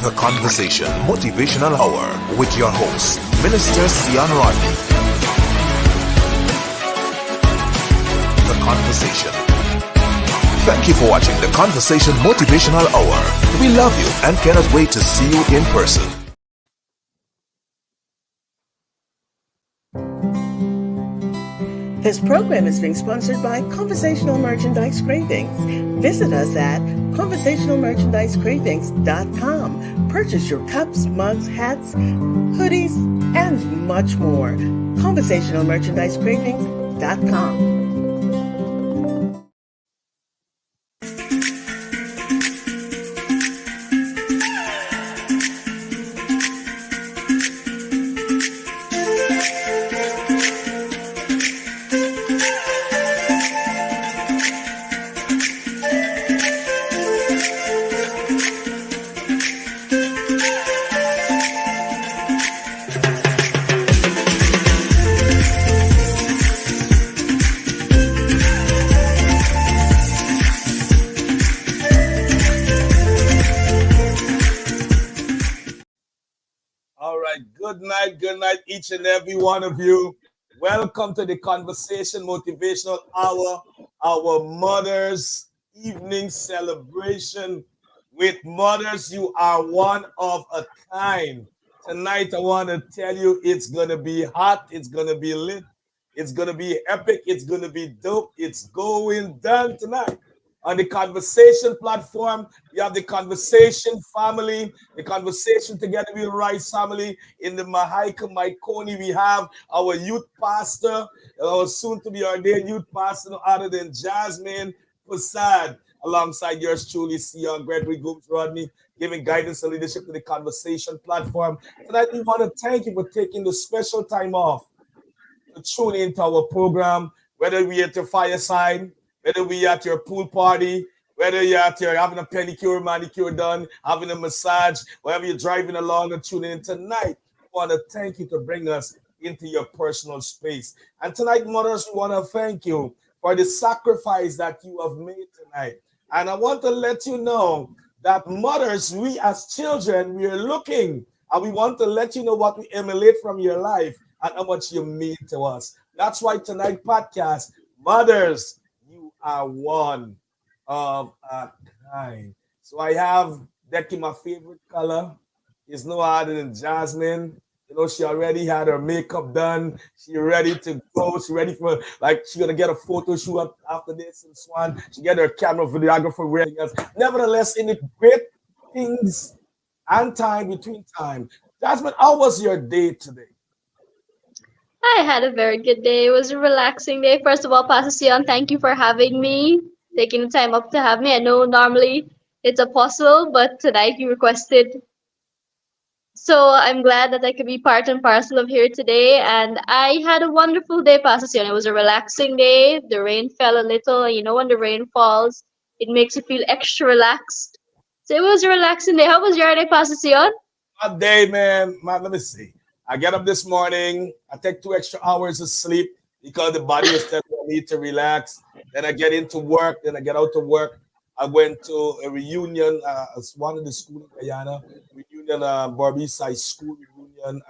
The Conversation Motivational Hour with your host, Minister Seon Rodney. The Conversation. Thank you for watching the Conversation Motivational Hour. We love you and cannot wait to see you in person. This program is being sponsored by Coversational Merchandise Cravings. Visit us at Coversationalmerchandisecravings.com. Purchase your cups, mugs, hats, hoodies, and much more. Coversationalmerchandisecravings.com. Good night, each and every one of you. Welcome to the Conversation Motivational Hour, our Mother's Evening celebration. With mothers, you are one of a kind. Tonight, I want to tell you it's going to be hot, it's going to be lit, it's going to be epic, it's going to be dope. It's going down tonight. On the Conversation platform, we have the Conversation family, the Conversation Together We Rise family. In the Mahaika Maikoni, we have our youth pastor, our soon-to-be ordained youth pastor, no other than Jasmine Prasad, alongside yours truly, Seon Rodney, giving guidance and leadership to the Conversation platform. Tonight, we want to thank you for taking the special time off to tune into our program, whether we're at your fireside, whether we at your pool party, whether you're out there having a pedicure, manicure done, having a massage, wherever you're driving along and tuning in tonight, I want to thank you to bring us into your personal space. And tonight, mothers, we want to thank you for the sacrifice that you have made tonight. And I want to let you know that mothers, we as children, we are looking and we want to let you know what we emulate from your life and how much you mean to us. That's why tonight podcast, mothers, you are one of a kind. So I have Decky, my favorite color. Is no other than Jasmine. You know, she already had her makeup done. She ready to go. She ready for, like, she's going to get a photo shoot after this and so on. She get her camera videographer wearing us. Nevertheless, in the great things and time between time. Jasmine, how was your day today? I had a very good day. It was a relaxing day. First of all, Pastor Seon, thank you for having me, taking the time up to have me. I know normally it's impossible, but tonight you requested. So I'm glad that I could be part and parcel of here today. And I had a wonderful day, Pastor Seon. It was a relaxing day. The rain fell a little. You know, when the rain falls, it makes you feel extra relaxed. So it was a relaxing day. How was your day, Pastor Seon? My day, man, let me see. I get up this morning, I take 2 extra hours of sleep because the body was telling me to relax. Then I get into work, then I get out to work. I went to a reunion, it's one of the school in Guyana, reunion, Barbies High School reunion, and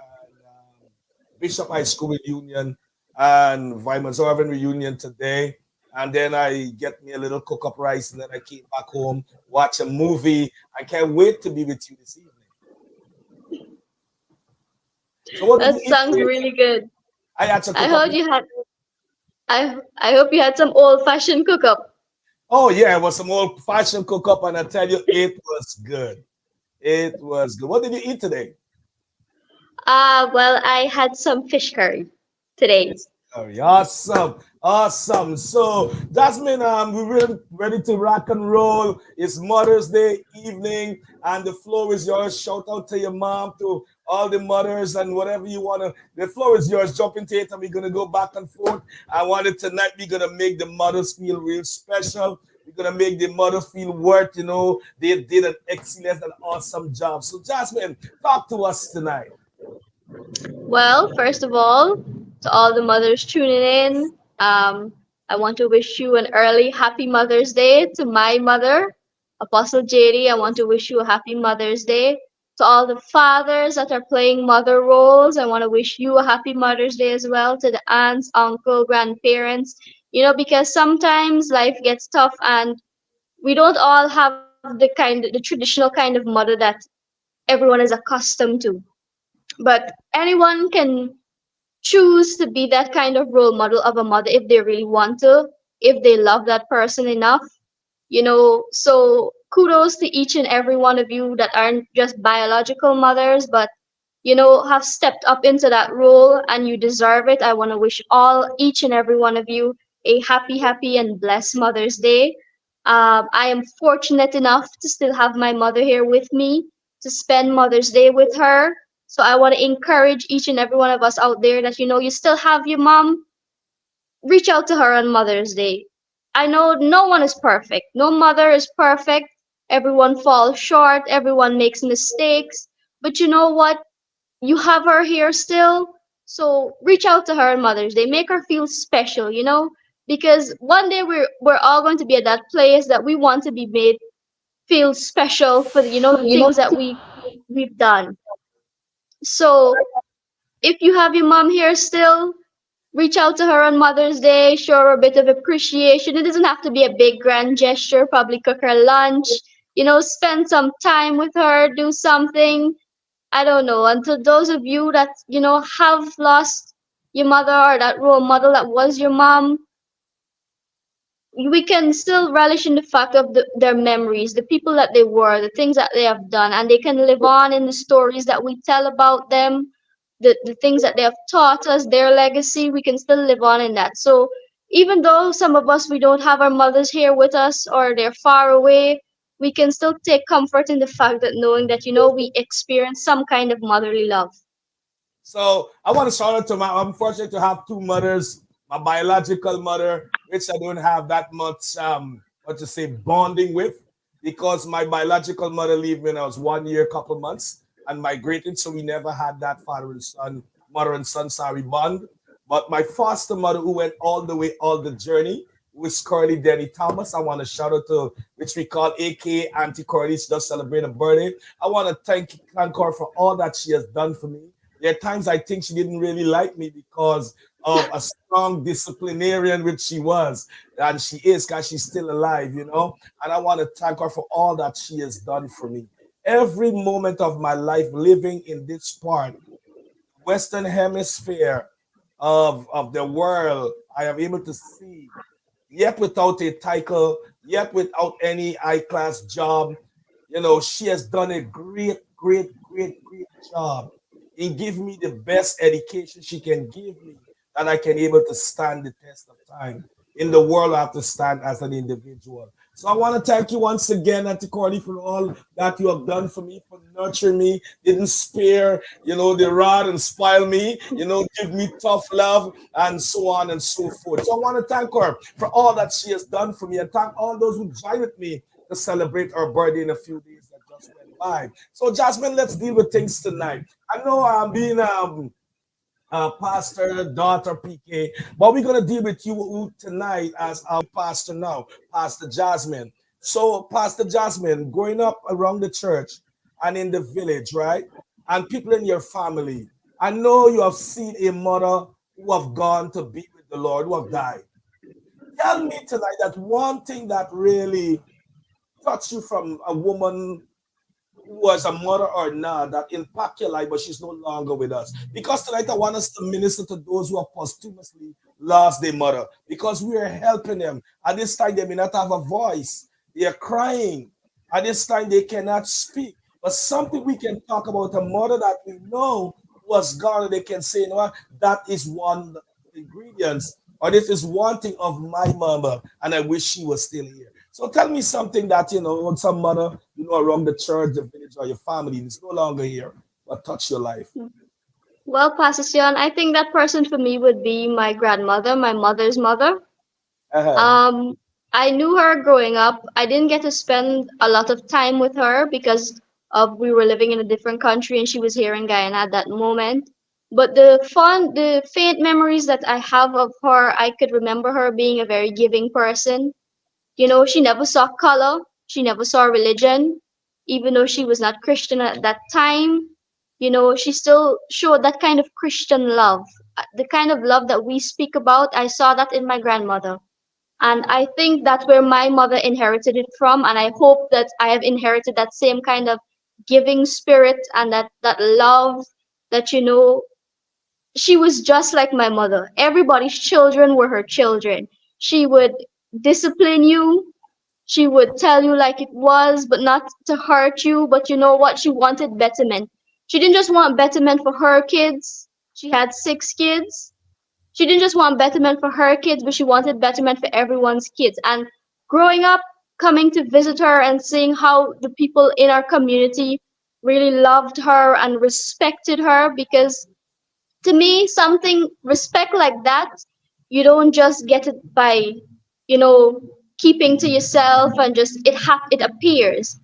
Bishop High School reunion, and Vimanzorvan reunion today. And then I get me a little cook-up rice, and then I came back home, watch a movie. I can't wait to be with you this evening. So That sounds really good. I had to cook I up. heard you had. I hope you had some old-fashioned cook-up. Oh yeah, it was some old-fashioned cook-up, and I tell you, it was good. It was good. What did you eat today? Well, I had some fish curry today. Awesome, awesome. So, Jasmine, we're ready to rock and roll. It's Mother's Day evening, and the floor is yours. Shout out to your mom, to all the mothers, and whatever you want to. The floor is yours. Jump into it, and we're going to go back and forth. I wanted tonight, we're going to make the mothers feel real special. We're going to make the mothers feel worth, you know, they did an excellent and awesome job. So, Jasmine, talk to us tonight. Well, first of all, to all the mothers tuning in, I want to wish you an early happy Mother's Day. To my mother, Apostle JD, I want to wish you a happy Mother's Day. To all the fathers that are playing mother roles, I want to wish you a happy Mother's Day as well. To the aunts, uncle, grandparents, because sometimes life gets tough and we don't all have the traditional kind of mother that everyone is accustomed to. But anyone can choose to be that kind of role model of a mother if they really want to, if they love that person enough. So kudos to each and every one of you that aren't just biological mothers, but have stepped up into that role and you deserve it. I want to wish each and every one of you a happy and blessed Mother's Day. I am fortunate enough to still have my mother here with me to spend Mother's Day with her. So I want to encourage each and every one of us out there that you still have your mom. Reach out to her on Mother's Day. I know no one is perfect. No mother is perfect. Everyone falls short. Everyone makes mistakes. But you know what? You have her here still. So reach out to her on Mother's Day. Make her feel special. Because one day we're all going to be at that place that we want to be made feel special for the things that we've done. So if you have your mom here still, reach out to her on Mother's Day, show her a bit of appreciation. It doesn't have to be a big grand gesture, probably cook her lunch, spend some time with her, do something. I don't know. And to those of you that, have lost your mother or that role model that was your mom, we can still relish in the fact of their memories, the people that they were, the things that they have done, and they can live on in the stories that we tell about them, the things that they have taught us, their legacy, we can still live on in that. So even though some of us, we don't have our mothers here with us or they're far away, we can still take comfort in the fact that knowing that, we experience some kind of motherly love. So I want to shout out to I'm fortunate to have two mothers. My biological mother, which I don't have that much, what to say, bonding with, because my biological mother lived when I was 1 year, couple months, and migrated, so we never had that father and son, mother and son, sorry, bond. But my foster mother, who went all the way, all the journey, was Curly Denny Thomas. I want to shout out to, which we call AKA Auntie Curly. She just celebrated a birthday. I want to thank her for all that she has done for me. There are times I think she didn't really like me because of a strong disciplinarian, which she was, and she is, because she's still alive. And I want to thank her for all that she has done for me. Every moment of my life living in this part, Western Hemisphere of the world, I am able to see, yet without a title, yet without any high-class job. She has done a great job in giving me the best education she can give me, that I can able to stand the test of time. In the world, I have to stand as an individual. So I want to thank you once again, Auntie Cordy, for all that you have done for me, for nurturing me, didn't spare, the rod and spoil me, give me tough love, and so on and so forth. So I want to thank her for all that she has done for me, and thank all those who joined with me to celebrate her birthday in a few days that just went by. So Jasmine, let's deal with things tonight. I know I'm being pastor, daughter, PK. But we're going to deal with you tonight as our pastor now, Pastor Jasmine. So, Pastor Jasmine, growing up around the church and in the village, right? And people in your family, I know you have seen a mother who have gone to be with the Lord, who have died. Tell me tonight that one thing that really touched you from a woman who was a mother or not that impact your life, but she's no longer with us. Because tonight I want us to minister to those who have posthumously lost their mother, because we are helping them. At this time, they may not have a voice. They are crying. At this time, they cannot speak. But something we can talk about, a mother that we know was gone, and they can say, that is one ingredients, or this is one thing of my mother, and I wish she was still here. So tell me something that, some mother, around the church, the village, or your family is no longer here, but touch your life. Well, Pastor Seon, I think that person for me would be my grandmother, my mother's mother. Uh-huh. Um, I knew her growing up. I didn't get to spend a lot of time with her because of we were living in a different country and she was here in Guyana at that moment. But the faint memories that I have of her, I could remember her being a very giving person. She never saw color, she never saw religion. even though she was not Christian at that time. She still showed that kind of Christian love. The kind of love that we speak about, I saw that in my grandmother. And I think that's where my mother inherited it from. And I hope that I have inherited that same kind of giving spirit and that love that, she was just like my mother. Everybody's children were her children. She would discipline you. She would tell you like it was, but not to hurt you. But you know what? She wanted betterment. She didn't just want betterment for her kids. She had 6 kids. She didn't just want betterment for her kids, but she wanted betterment for everyone's kids. And growing up, coming to visit her and seeing how the people in our community really loved her and respected her, because to me, something respect like that, you don't just get it by, you know, keeping to yourself and just it appears.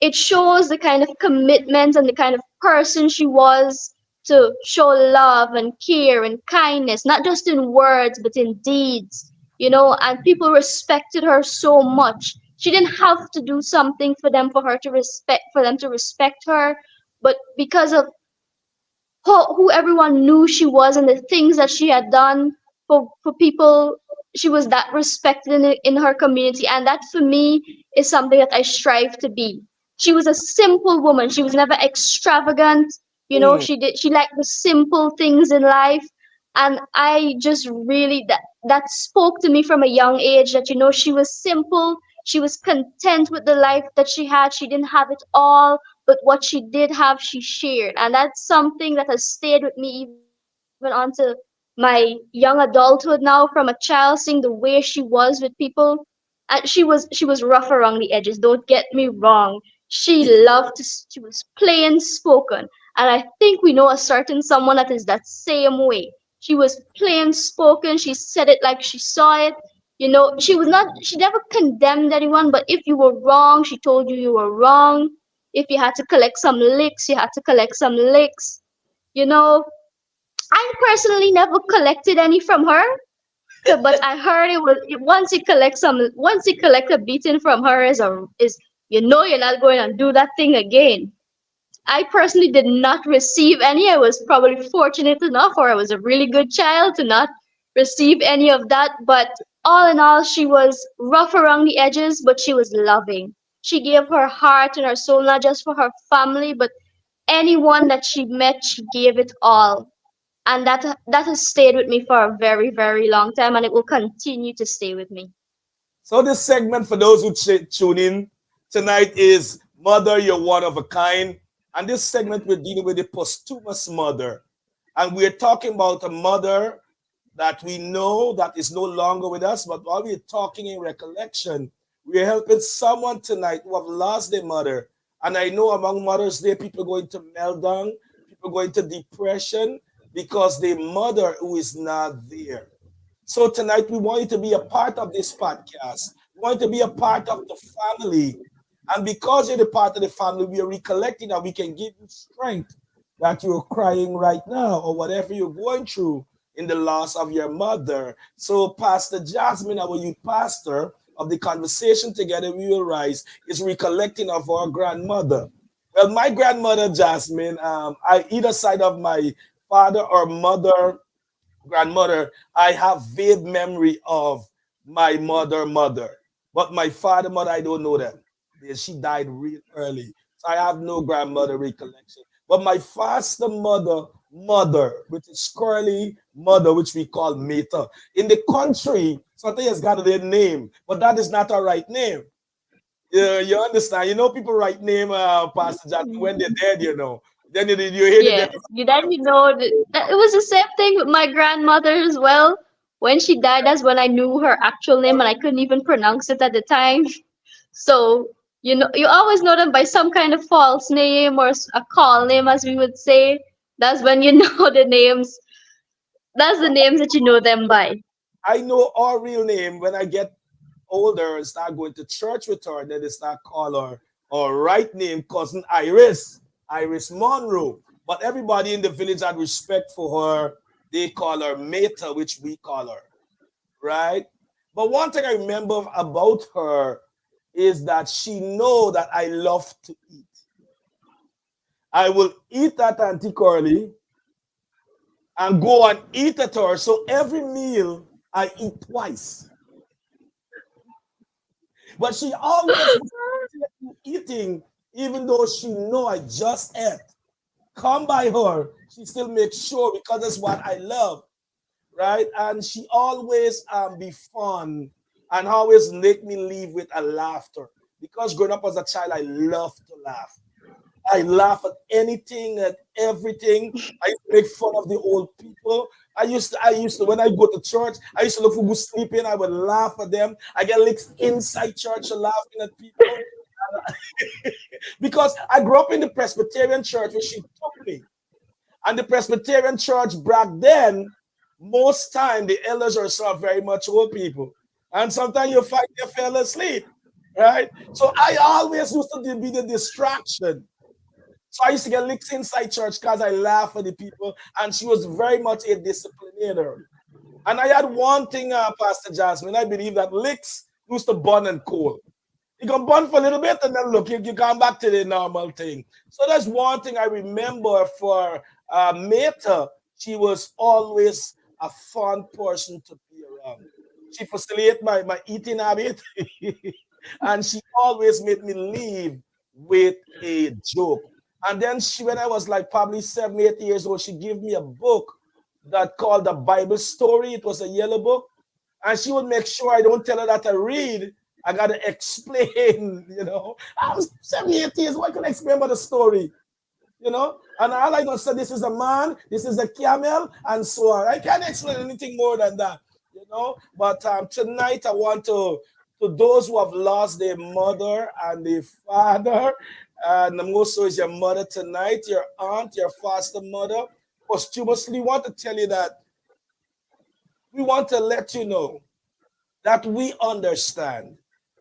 It shows the kind of commitment and the kind of person she was to show love and care and kindness, not just in words but in deeds. And people respected her so much. She didn't have to do something for them to respect her, but because of who everyone knew she was and the things that she had done for people, she was that respected in her community. And that for me is something that I strive to be. She was a simple woman. She was never extravagant. Mm. She liked the simple things in life. And I just really, that spoke to me from a young age, that she was simple. She was content with the life that she had. She didn't have it all, but what she did have, she shared. And that's something that has stayed with me even onto my young adulthood now, from a child, seeing the way she was with people. And she was rough around the edges, don't get me wrong. She was plain spoken. And I think we know a certain someone that is that same way. She was plain spoken, she said it like she saw it. She never condemned anyone, but if you were wrong, she told you you were wrong. If you had to collect some licks, you had to collect some licks. You know, I personally never collected any from her, but I heard it was once you collect a beating from her is you're not going to do that thing again. I personally did not receive any. I was probably fortunate enough, or I was a really good child to not receive any of that. But all in all, she was rough around the edges, but she was loving. She gave her heart and her soul, not just for her family, but anyone that she met, she gave it all. And that has stayed with me for a very, very long time, and it will continue to stay with me. So this segment, for those who tune in tonight, is Mother, You're One of a Kind. And this segment, we're dealing with the posthumous mother. And we're talking about a mother that we know that is no longer with us, but while we're talking in recollection, we're helping someone tonight who have lost their mother. And I know among mothers there, people going to meltdown, people going to depression because their mother who is not there. So tonight we want you to be a part of this podcast. We want you to be a part of the family. And because you're the part of the family, we are recollecting that we can give you strength that you're crying right now or whatever you're going through in the loss of your mother. So Pastor Jasmine, our youth pastor of the Conversation Together We Will Rise, is recollecting of our grandmother. Well, my grandmother, Jasmine, I either side of my father or mother, grandmother, I have vague memory of my mother. But my father, mother, I don't know them. She died real early. So I have no grandmother recollection. But my foster mother, which is curly mother, which we call Meta. In the country, something has got their name, but that is not a right name. You understand? People write name, Pastor Jack, when they're dead, Then you hear the death. Yes, that it was the same thing with my grandmother as well. When she died, that's when I knew her actual name, and I couldn't even pronounce it at the time. So, you always know them by some kind of false name or a call name, as we would say. That's when you know the names. That's the names that you know them by. I know our real name when I get older and start going to church with her, and then they start call her our right name, cousin Iris Monroe. But everybody in the village had respect for her. They call her Meta, which we call her, right? But one thing I remember about her is that she know that I love to eat. I will eat at Auntie Corley and go and eat at her. So every meal I eat twice. But she always was eating, even though she know I just ate. Come by her, she still makes sure because that's what I love, right? And she always be fun and always make me leave with a laughter. Because growing up as a child, I love to laugh. I laugh at anything and everything. I used to make fun of the old people. I used to, when I go to church, I used to look for who's sleeping. I would laugh at them. I get licks inside church laughing at people because I grew up in the Presbyterian church where she took me. And the Presbyterian church back then, most time the elders are so very much old people. And sometimes you find they fell asleep, right? So I always used to be the distraction. So I used to get licks inside church because I laugh at the people, and she was very much a disciplinator. And I had one thing, Pastor Jasmine, I believe that licks used to burn and cool. You can burn for a little bit and then look, you come back to the normal thing. So that's one thing I remember for Meta. She was always a fun person to be around. She facilitated my eating habit and she always made me leave with a joke. And then she, when I was like probably 7, 8 years old, she gave me a book that called the Bible Story. It was a yellow book. And she would make sure I don't tell her that I read. I gotta explain, I was 7, 8 years. What can I explain about the story? And all I gonna say, this is a man, this is a camel, and so on. I can't explain anything more than that. But tonight I want to those who have lost their mother and their father, and most so is your mother tonight, your aunt, your foster mother. Posthumously, want to tell you that we want to let you know that we understand.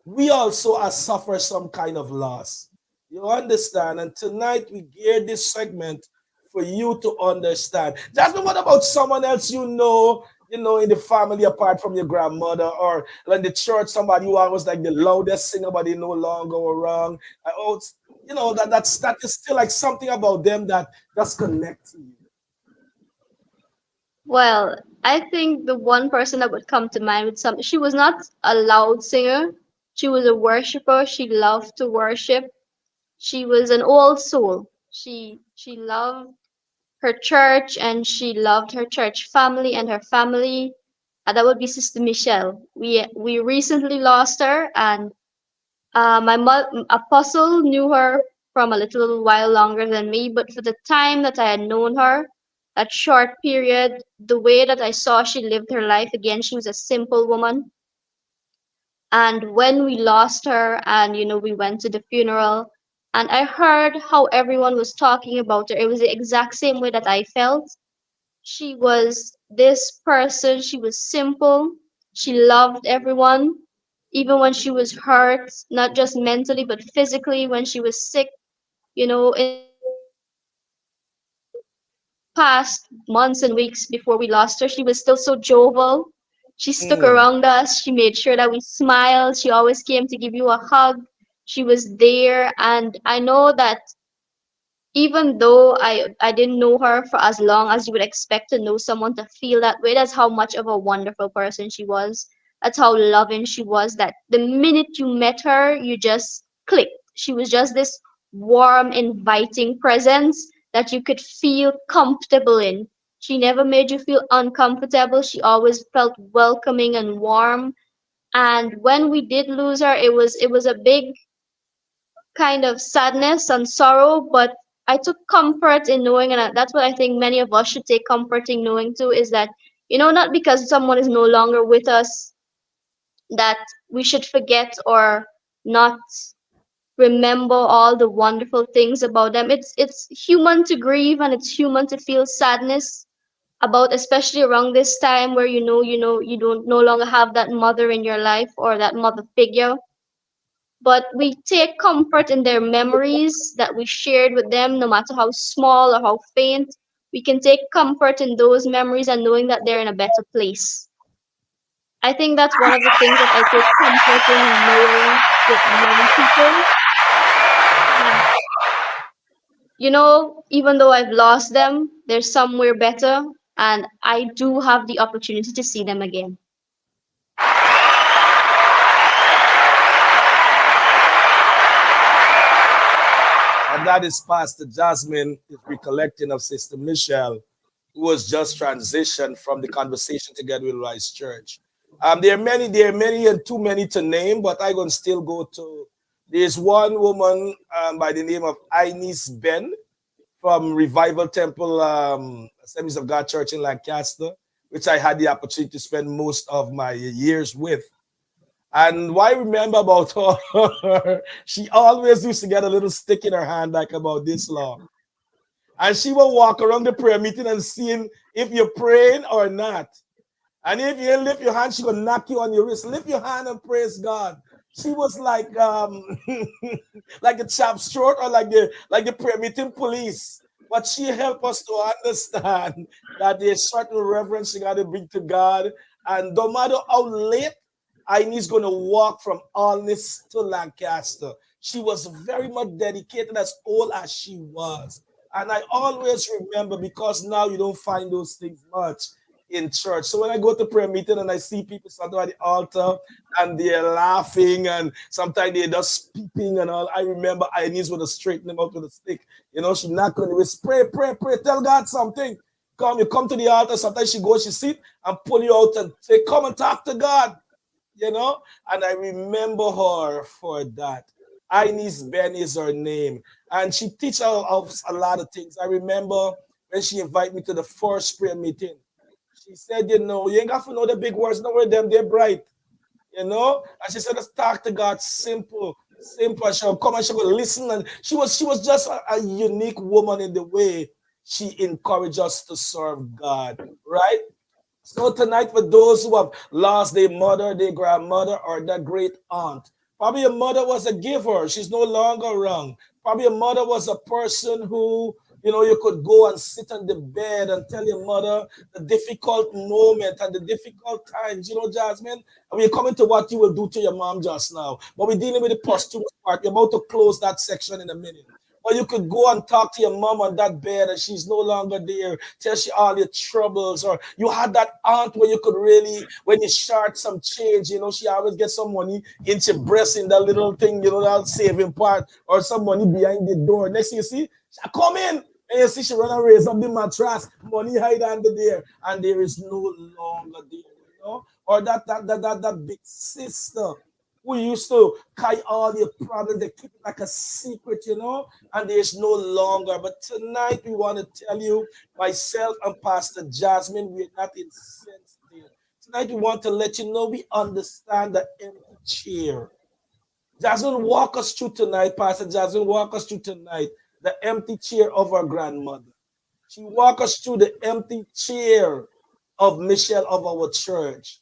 We also are suffer some kind of loss. You understand? And tonight we gear this segment for you to understand. Jasmine, what about someone else in the family apart from your grandmother or in the church, somebody who was like the loudest singer, but they no longer around? That is still like something about them that's connecting you. Well, I think the one person that would come to mind with some, she was not a loud singer. She was a worshiper. She loved to worship. She was an old soul. She loved her church and she loved her church family and her family. And that would be Sister Michelle. We recently lost her, and apostle knew her from a little while longer than me, but for the time that I had known her, that short period, the way that I saw she lived her life again, she was a simple woman. And when we lost her, and we went to the funeral, and I heard how everyone was talking about her, it was the exact same way that I felt. She was this person, she was simple, she loved everyone, even when she was hurt, not just mentally, but physically, when she was sick, in the past months and weeks before we lost her, she was still so jovial. She stuck Mm, around us, she made sure that we smiled, she always came to give you a hug. She was there, and I know that even though I didn't know her for as long as you would expect to know someone to feel that way, that's how much of a wonderful person she was. That's how loving she was. That the minute you met her, you just clicked. She was just this warm, inviting presence that you could feel comfortable in. She never made you feel uncomfortable. She always felt welcoming and warm. And when we did lose her, it was a big kind of sadness and sorrow, but I took comfort in knowing, and that's what I think many of us should take comfort in knowing too, is that, not because someone is no longer with us, that we should forget or not remember all the wonderful things about them. It's human to grieve and it's human to feel sadness about, especially around this time where you don't no longer have that mother in your life or that mother figure, but we take comfort in their memories that we shared with them, no matter how small or how faint. We can take comfort in those memories and knowing that they're in a better place. I think that's one of the things that I take comfort in knowing with many people. Yeah. Even though I've lost them, there's somewhere better, and I do have the opportunity to see them again. And that is Pastor Jasmine is recollecting of Sister Michelle, who was just transitioned from the conversation together with Rise Church. There are many and too many to name, but I'm gonna still go to. There's one woman by the name of Ines Ben from Revival Temple Assemblies of God Church in Lancaster, which I had the opportunity to spend most of my years with. And what I remember about her, she always used to get a little stick in her hand, like about this long. And she will walk around the prayer meeting and seeing if you're praying or not. And if you lift your hand, she gonna knock you on your wrist. Lift your hand and praise God. She was like like a chap's throat or like the prayer meeting police. But she helped us to understand that there's certain reverence you gotta bring to God. And no matter how late Aine's gonna walk from Alnis to Lancaster. She was very much dedicated as old as she was. And I always remember because now you don't find those things much in church. So when I go to prayer meeting and I see people standing at the altar and they're laughing and sometimes they're just peeping and all, I remember Ines would have straightened them out with a stick. She knock on the wrist, pray, pray, pray, tell God something. You come to the altar. Sometimes she goes, she sit and pull you out and say, come and talk to God. And I remember her for that. Ines Ben is her name. And she teaches us a lot of things. I remember when she invited me to the first prayer meeting. She said, you ain't got to know the big words, no them, they're bright. And she said, let's talk to God simple. Simple. She'll come and she'll listen. And she was just a unique woman in the way she encouraged us to serve God. Right? So tonight, for those who have lost their mother, their grandmother, or their great aunt, probably your mother was a giver. She's no longer around. Probably your mother was a person who, you could go and sit on the bed and tell your mother the difficult moment and the difficult times, Jasmine. And we're coming to what you will do to your mom just now. But we're dealing with the posthumous part. We're about to close that section in a minute. Or you could go and talk to your mom on that bed and she's no longer there. Tell she all your troubles. Or you had that aunt where you could really, when you short some change, she always gets some money in your breast in that little thing, that saving part, or some money behind the door. Next thing you see, she come in. And you see she run and raise up the mattress, money hide under there, and there is no longer there. Or that big sister who used to carry all your problems, they keep it like a secret, and there's no longer. But tonight we want to tell you, myself and Pastor Jasmine, we're not insensitive. Tonight we want to let you know we understand the empty chair. Jasmine, walk us through tonight, Pastor Jasmine, walk us through tonight, the empty chair of our grandmother. She walk us through the empty chair of Michelle of our church.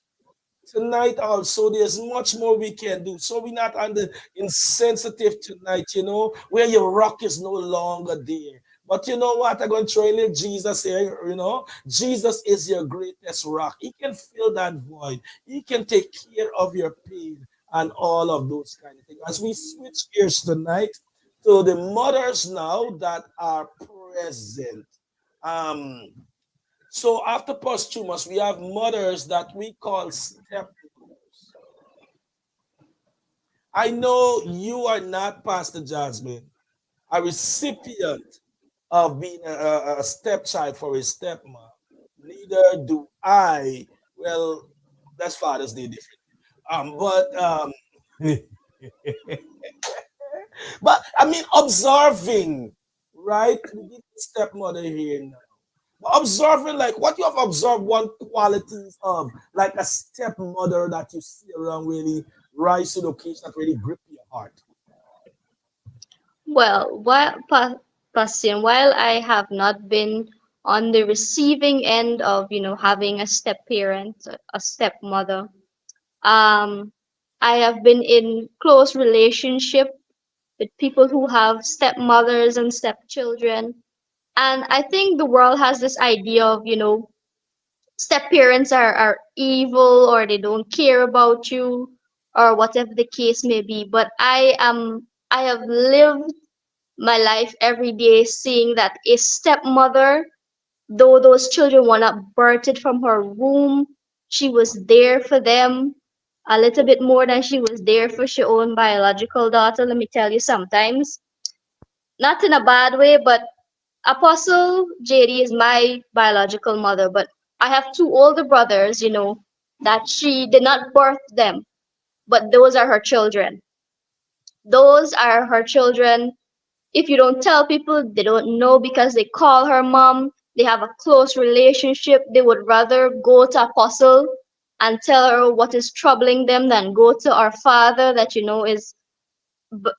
Tonight also, there's much more we can do. So we're not under insensitive tonight, where your rock is no longer there. But you know what? I'm going to throw in little Jesus here. Jesus is your greatest rock. He can fill that void. He can take care of your pain and all of those kind of things. As we switch gears tonight to the mothers now that are present. So after posthumous, we have mothers that we call step. I know you are not, Pastor Jasmine, a recipient of being a stepchild for a stepmom. Neither do I. Well, that's Father's Day different. But but I mean observing, right? We get the stepmother here now. Observing, like what you have observed, one qualities of like a stepmother that you see around really rise to the occasion that really grip your heart. Well, while I have not been on the receiving end of, having a step parent, a stepmother, um, I have been in close relationship with people who have stepmothers and stepchildren. And I think the world has this idea of, step parents are evil, or they don't care about you, or whatever the case may be. But I have lived my life every day, seeing that a stepmother, though those children were not birthed from her womb, she was there for them a little bit more than she was there for her own biological daughter. Let me tell you, sometimes, not in a bad way, but Apostle JD is my biological mother, but I have two older brothers, that she did not birth them, but those are her children. Those are her children. If you don't tell people, they don't know because they call her mom. They have a close relationship. They would rather go to Apostle and tell her what is troubling them than go to our father that is b-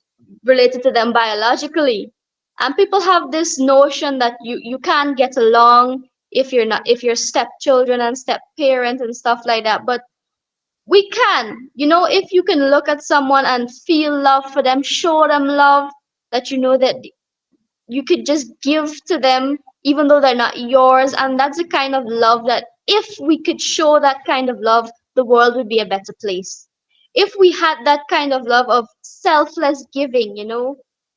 related to them biologically. And people have this notion that you can't get along if you're stepchildren and step parents and stuff like that. But we can, if you can look at someone and feel love for them, show them love, that that you could just give to them even though they're not yours. And that's the kind of love that, if we could show that kind of love, the world would be a better place. If we had that kind of love of selfless giving,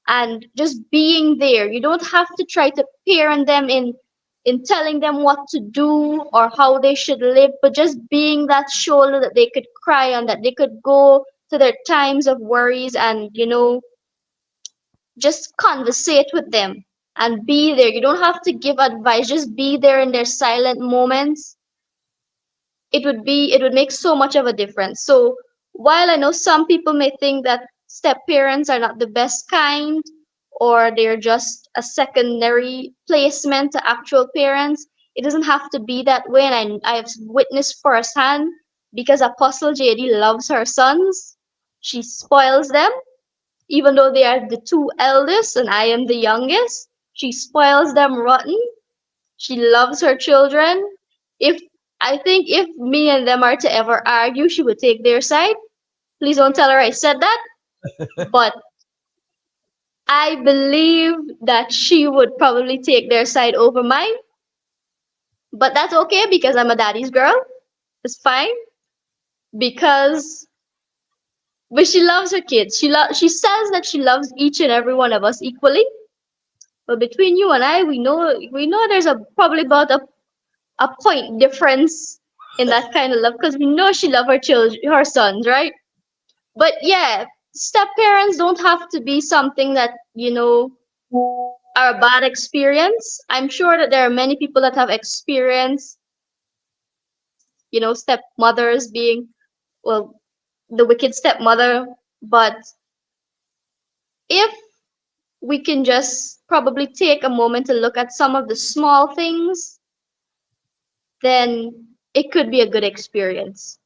and just being there, you don't have to try to parent them in telling them what to do or how they should live, but just being that shoulder that they could cry on, that they could go to their times of worries, and just conversate with them and be there. You don't have to give advice, just be there in their silent moments. It would make so much of a difference. So while I know some people may think that step parents are not the best kind, or they're just a secondary placement to actual parents, it doesn't have to be that way. And I've witnessed firsthand, because Apostle JD loves her sons. She spoils them, even though they are the two eldest and I am the youngest. She spoils them rotten. She loves her children. If I think if me and them are to ever argue, she would take their side. Please don't tell her I said that. But I believe that she would probably take their side over mine. But that's okay because I'm a daddy's girl. It's fine because but she loves her kids. She says that she loves each and every one of us equally. But between you and I, we know there's a probably about a point difference in that kind of love, because we know she loves her children, her sons, right? But yeah, step parents don't have to be something that are a bad experience. I'm sure that there are many people that have experienced stepmothers being, well, the wicked stepmother. But if we can just probably take a moment to look at some of the small things, then it could be a good experience.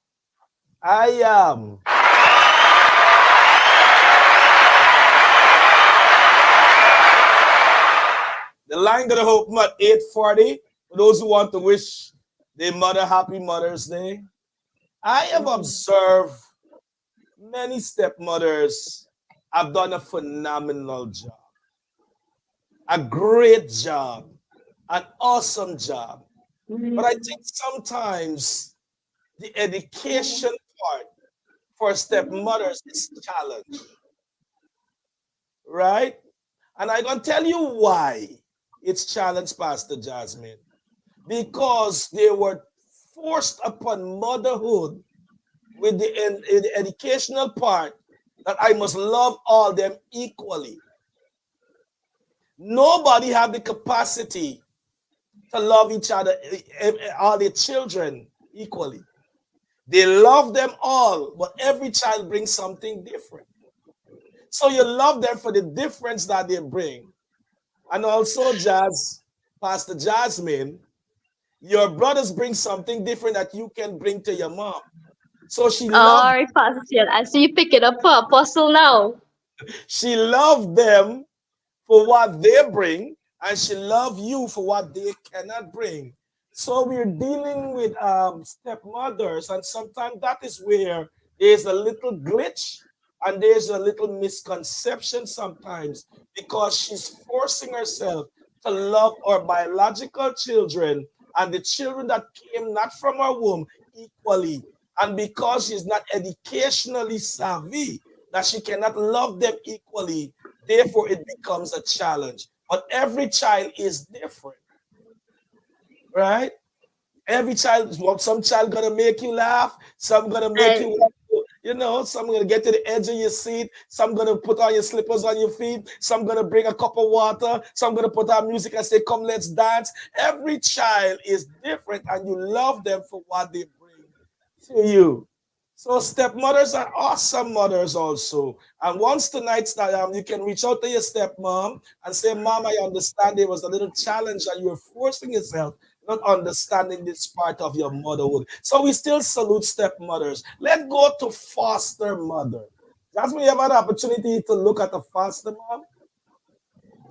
I The line gonna open at 8:40. For those who want to wish their mother happy Mother's Day, I have observed many stepmothers have done a phenomenal job, a great job, an awesome job. But I think sometimes the education part for stepmothers is challenged, right? And I'm going to tell you why it's challenged, Pastor Jasmine. Because they were forced upon motherhood with the educational part that I must love all them equally. Nobody have the capacity to love each other, all their children equally. They love them all, but every child brings something different. So you love them for the difference that they bring. And also, Pastor Jasmine, your brothers bring something different that you can bring to your mom. So All right, Pastor Seon, I see you pick it up for Apostle now. she loved them for what they bring, and she loved you for what they cannot bring. So we're dealing with stepmothers, and sometimes that is where there's a little glitch and there's a little misconception sometimes, because she's forcing herself to love our biological children and the children that came not from her womb equally. And because she's not educationally savvy, that she cannot love them equally, Therefore, it becomes a challenge. But every child is different, right? Every child, well, some child gonna make you laugh, some gonna make I you want to, some gonna get to the edge of your seat, some gonna put on your slippers on your feet, some gonna bring a cup of water, some gonna put on music and say, "Come, let's dance." Every child is different, and you love them for what they bring to you. So stepmothers are awesome mothers also. And once tonight, you can reach out to your stepmom and say, "Mom, I understand there was a little challenge and you were forcing yourself not understanding this part of your motherhood." So we still salute stepmothers. Let's go to foster mother. Jasmine, you have had the opportunity to look at a foster mom?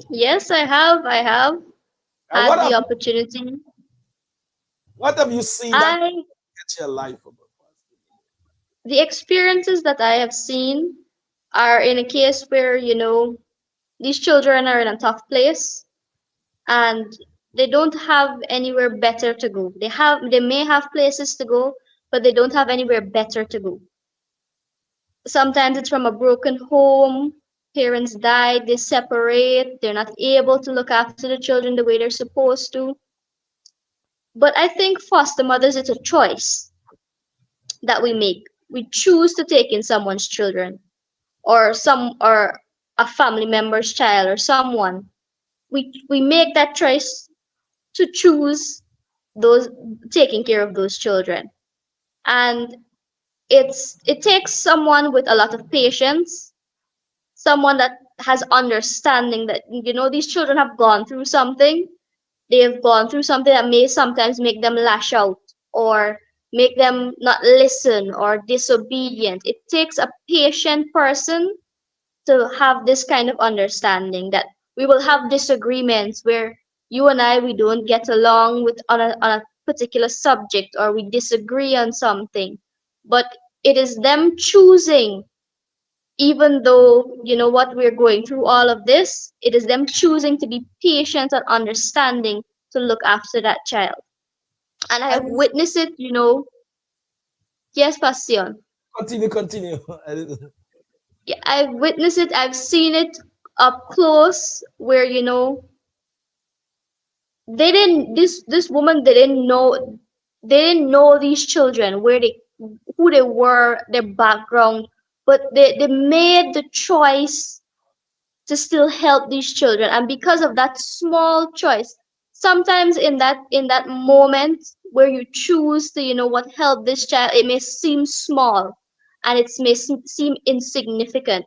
yes, I have And had the opportunity. what have you seen that I gets your life about foster? the experiences that I have seen are in a case where, these children are in a tough place and they don't have anywhere better to go. They may have places to go, but they don't have anywhere better to go. Sometimes it's from a broken home, parents died, they separate, they're not able to look after the children the way they're supposed to. But I think foster mothers, it's a choice that we make. We choose to take in someone's children or a family member's child or someone. We make that choice to choose those taking care of those children. And it takes someone with a lot of patience, someone that has understanding that these children have gone through something. They have gone through something that may sometimes make them lash out or make them not listen or disobedient. It takes a patient person to have this kind of understanding that we will have disagreements where you and I we don't get along with on a particular subject or we disagree on something, but it is them choosing, even though what we're going through all of this, it is them choosing to be patient and understanding to look after that child. And I And have witnessed it. Yes, Passion. continue, continue. Yeah, I've witnessed it, I've seen it up close where they didn't this woman they didn't know these children, where they who they were, their background, but they made the choice to still help these children. And because of that small choice, sometimes in that moment where you choose to what help this child, it may seem small and it may seem insignificant,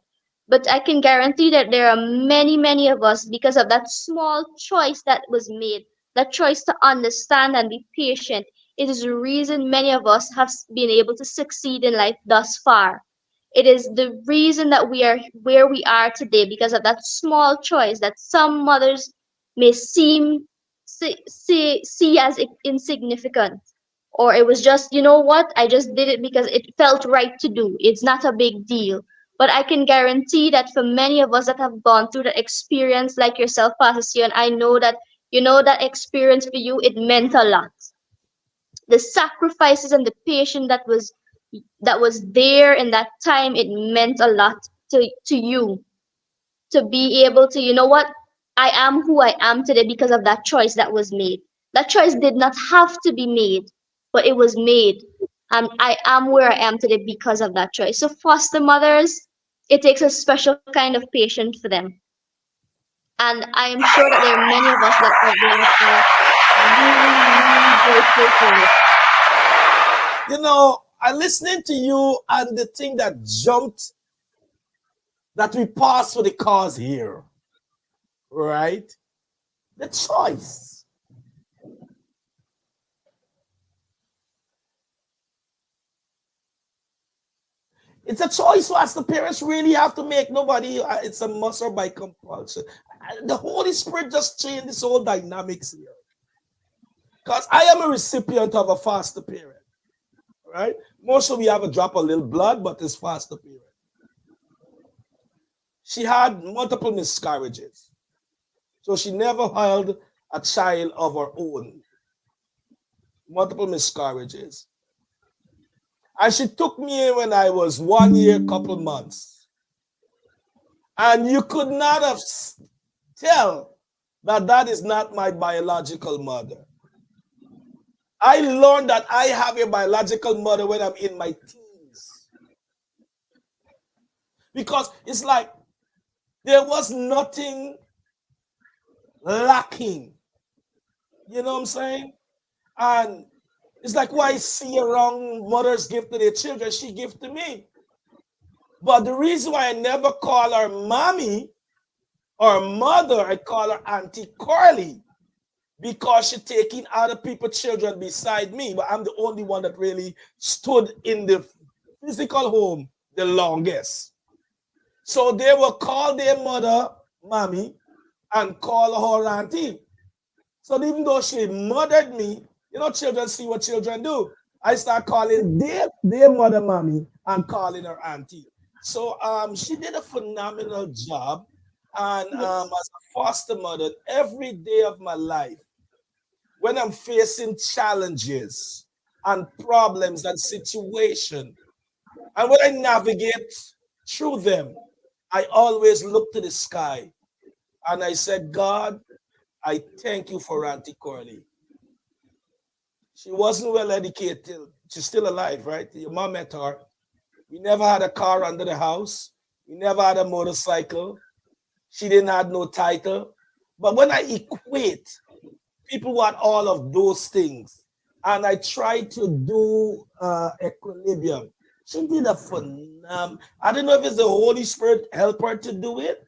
but I can guarantee that there are many of us, because of that small choice that was made, that choice to understand and be patient, it is the reason many of us have been able to succeed in life thus far. It is the reason that we are where we are today, because of that small choice that some mothers may see as insignificant. Or it was just, what, I just did it because it felt right to do. It's not a big deal. But I can guarantee that for many of us that have gone through that experience, like yourself, Pastor Sion, I know that that experience for you, it meant a lot. The sacrifices and the patience that was there in that time, it meant a lot to you, to be able to, what, I am who I am today because of that choice that was made. That choice did not have to be made, but it was made, and I am where I am today because of that choice. So foster mothers, it takes a special kind of patience for them, and I am sure that there are many of us that out there that are really grateful for it. I'm listening to you, and the thing that jumped that we pass for the cause here, right? The choice. It's a choice for us. The parents really have to make. Nobody, it's a must or by compulsion. The Holy Spirit just changed this whole dynamics here. Because I am a recipient of a foster parent, right? Most of we have a drop a little blood, but it's foster parent. She had multiple miscarriages. So she never held a child of her own. Multiple miscarriages. And she took me in when I was 1 year, couple months. And you could not have tell that that is not my biological mother. I learned that I have a biological mother when I'm in my teens. Because it's like there was nothing lacking. You know what I'm saying? And it's like why I see around mothers give to their children, she give to me. But the reason why I never call her mommy or mother, I call her Auntie Carly because she taking other people's children beside me. But I'm the only one that really stood in the physical home the longest. So they will call their mother mommy and call her auntie. So even though she murdered me, you know, children see what children do. I start calling their mother mommy and calling her auntie. So she did a phenomenal job. And as Yes. a foster mother, every day of my life, when I'm facing challenges and problems and situation, and when I navigate through them, I always look to the sky and I said, God, I thank you for Auntie Corley. She wasn't well educated. She's still alive, right? Your mom met her. We never had a car under the house. We never had a motorcycle. She didn't have no title. But when I equate people want all of those things, and I try to do equilibrium. She did a phenomenal. I don't know if it's the Holy Spirit help her to do it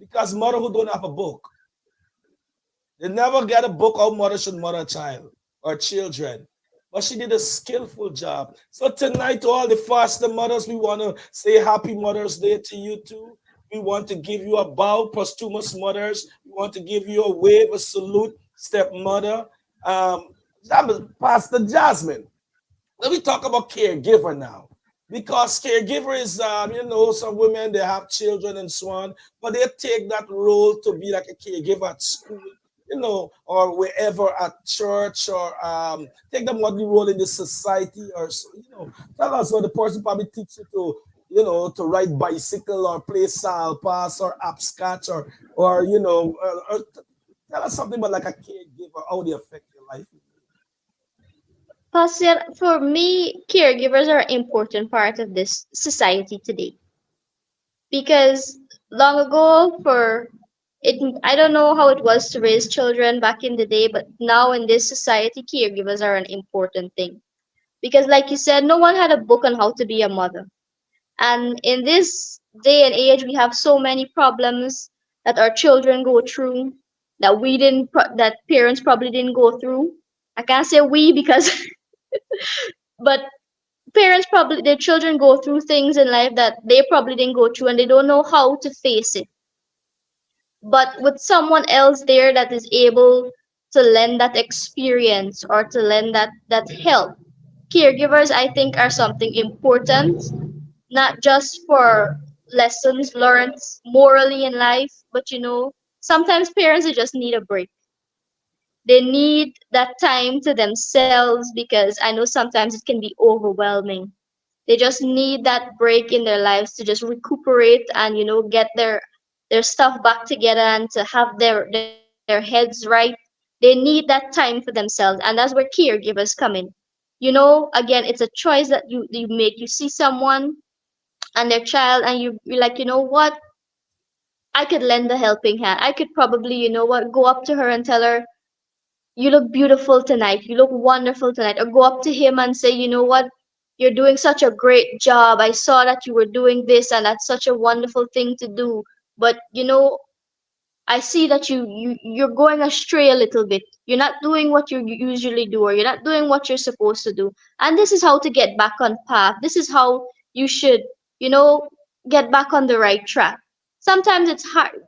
because mother who don't have a book, they never get a book how mother should mother a child or children. But she did a skillful job. So tonight, to all the foster mothers, we want to say Happy Mother's Day to you too. We want to give you a bow, posthumous mothers. We want to give you a wave, a salute, stepmother. Um, that was Pastor Jasmine. Let me talk about caregiver now. Because caregiver is, you know, some women, they have children and so on, but they take that role to be like a caregiver at school, you know, or wherever at church, or take the modern role in the society, or, you know, tell us what the person probably teach you to, you know, to ride bicycle or play sal pass or upscotch or you know, tell us something about like a caregiver, how they affect your life. Pastor, for me, caregivers are an important part of this society today because long ago, for it, I don't know how it was to raise children back in the day, but now in this society, caregivers are an important thing because, like you said, no one had a book on how to be a mother. And in this day and age, we have so many problems that our children go through that that parents probably didn't go through. I can't say we because, but parents probably their children go through things in life that they probably didn't go through and they don't know how to face it. But with someone else there that is able to lend that experience or to lend that help, caregivers I think are something important, not just for lessons learned morally in life, but sometimes parents they just need a break. They need that time to themselves because I know sometimes it can be overwhelming. They just need that break in their lives to just recuperate and get their stuff back together and to have their heads right. They need that time for themselves, and that's where caregivers come in. Again, it's a choice that you make. You see someone and their child and you're like, what, I could lend a helping hand. I could probably, go up to her and tell her, you look beautiful tonight, you look wonderful tonight. Or go up to him and say, you know what, you're doing such a great job. I saw that you were doing this and that's such a wonderful thing to do. But I see that you're going astray a little bit. You're not doing what you usually do, or you're not doing what you're supposed to do. And this is how to get back on path. This is how you should, you know, get back on the right track. Sometimes it's hard.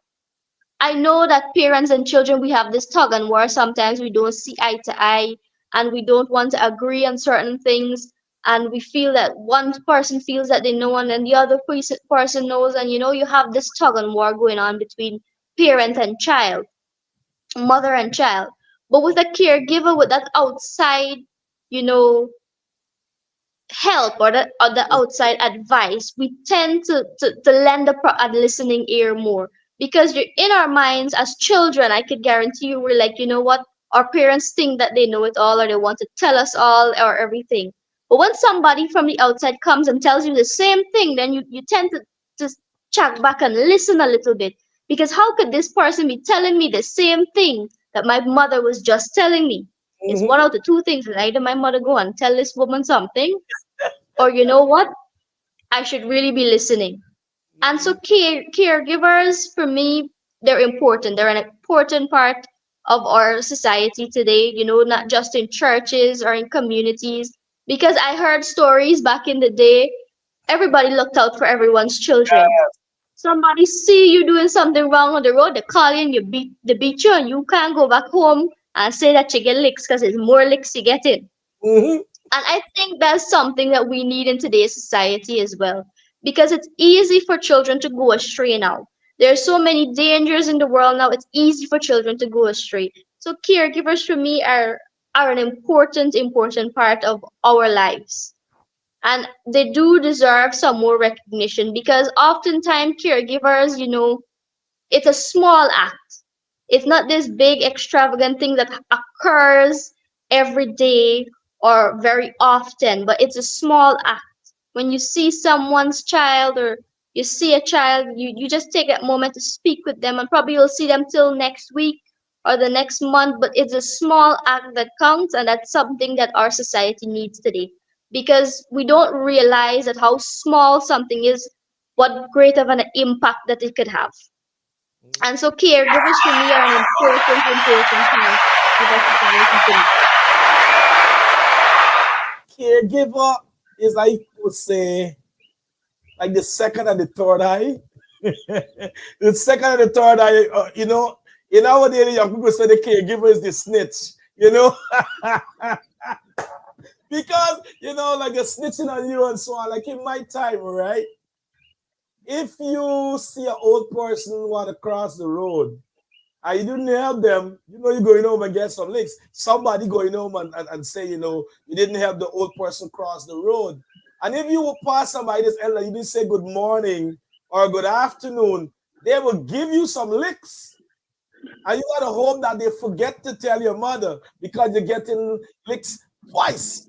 I know that parents and children we have this tug and war. Sometimes we don't see eye to eye, and we don't want to agree on certain things. And we feel that one person feels that they know and the other person knows, and you have this tug and war going on between parent and child, mother and child. But with a caregiver, with that outside, you know, help or the outside advice, we tend to lend a listening ear more because you're in our minds as children. I could guarantee you, we're like, you know what? Our parents think that they know it all or they want to tell us all or everything. But when somebody from the outside comes and tells you the same thing, then you tend to just check back and listen a little bit. Because how could this person be telling me the same thing that my mother was just telling me? It's one Mhm. of the two things. Either my mother go and tell this woman something, or you know what? I should really be listening. And so caregivers, for me, they're important. They're an important part of our society today, you know, not just in churches or in communities. Because I heard stories back in the day, everybody looked out for everyone's children. Somebody see you doing something wrong on the road, they call you and they beat you, and you can't go back home and say that you get licks because it's more licks you get in. Mhm. And I think that's something that we need in today's society as well, because it's easy for children to go astray now. There are so many dangers in the world now, it's easy for children to go astray. So caregivers for me are an important part of our lives. And they do deserve some more recognition because oftentimes caregivers, you know, it's a small act. It's not this big extravagant thing that occurs every day or very often, but it's a small act. When you see someone's child or you see a child, you just take that moment to speak with them, and probably you'll see them till next week or the next month, but it's a small act that counts, and that's something that our society needs today. Because we don't realize that how small something is, what great of an impact that it could have. And so caregivers for me are an important part of our society today. Caregiver is, I would say, like the second and the third eye. The second and the third eye, in our daily young people say the caregiver is the snitch, because, like they're snitching on you and so on. Like in my time, right? If you see an old person want to cross the road, and you didn't help them, you're going home and get some licks. Somebody going home and say, you didn't help the old person cross the road. And if you will pass somebody this elder, you didn't say good morning or good afternoon, they will give you some licks. And you gotta hope that they forget to tell your mother because you're getting licks twice.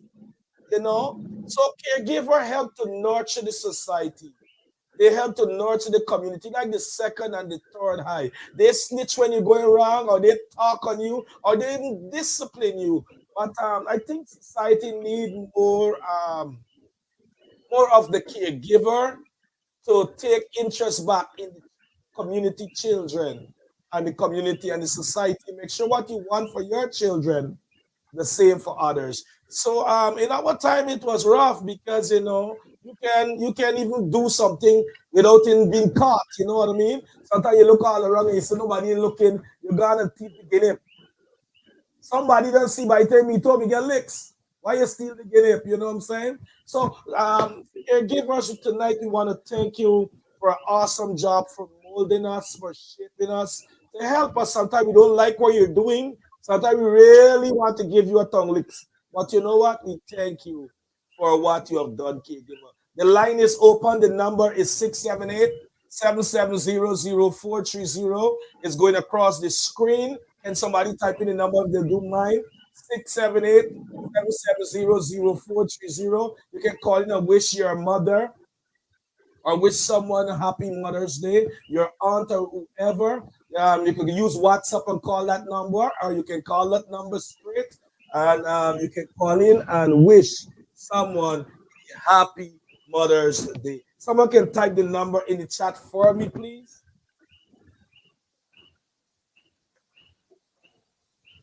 So caregiver help to nurture the society. They help to nurture the community, like the second and the third eye. They snitch when you're going wrong, or they talk on you, or they even discipline you. But I think society need more of the caregiver to take interest back in the community children and the community and the society. Make sure what you want for your children, the same for others. So in our time it was rough because you can even do something without in being caught. You know what I mean? Sometimes you look all around and you see nobody looking, you're gonna keep beginning. Somebody doesn't see by the time me told me get licks. Why you still beginning up? You know what I'm saying? So caregivers tonight, we want to thank you for an awesome job for molding us, for shaping us, to help us. Sometimes we don't like what you're doing. Sometimes we really want to give you a tongue licks. But you know what? We thank you for what you have done, caregiver. The line is open. The number is 678-770-0430. It's going across the screen. Can somebody type in the number if they do mind? 678-770-0430. You can call in and wish your mother or wish someone a happy Mother's Day, your aunt or whoever. You can use WhatsApp and call that number, or you can call that number straight, and you can call in and wish someone a happy Mother's Day. Someone can type the number in the chat for me, please.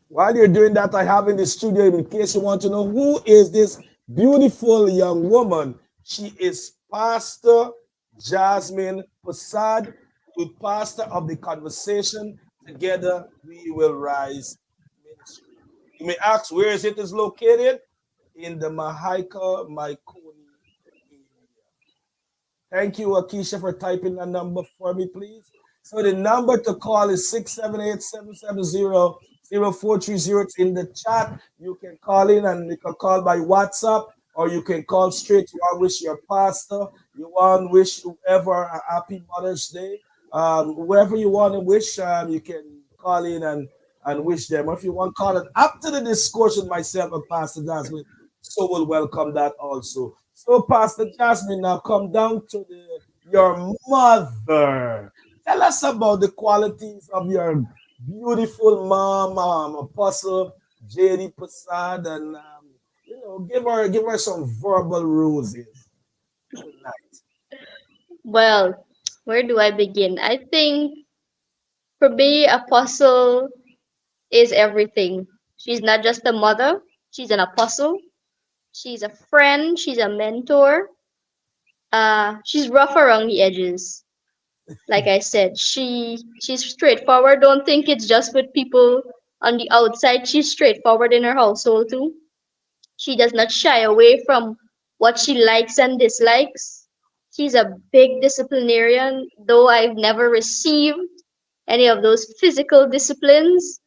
While you're doing that, I have in the studio, in case you want to know who is this beautiful young woman. She is Pastor Jasmine Passad, the pastor of the Conversation. Together we will rise ministry. You may ask where is located? In the Mahaika Maikoni area. Thank you, Akisha, for typing that number for me, please. So the number to call is 678-770-0430. It's in the chat. You can call in and you can call by WhatsApp, or you can call straight. You want to wish your pastor, you want to wish whoever a happy Mother's Day. Whoever you want to wish, you can call in and wish them. Or if you want to call it after the discourse with myself and Pastor Jasmine, so we'll welcome that also. So, Pastor Jasmine, now come down to your mother. Tell us about the qualities of your beautiful mom, Apostle JD Prasad, and give her some verbal roses tonight. Well, where do I begin? I think for me, Apostle is everything. She's not just a mother, she's an apostle, she's a friend, she's a mentor. She's rough around the edges. Like I said, she's straightforward. Don't think it's just with people on the outside. She's straightforward in her household too. She does not shy away from what she likes and dislikes. She's a big disciplinarian, though I've never received any of those physical disciplines.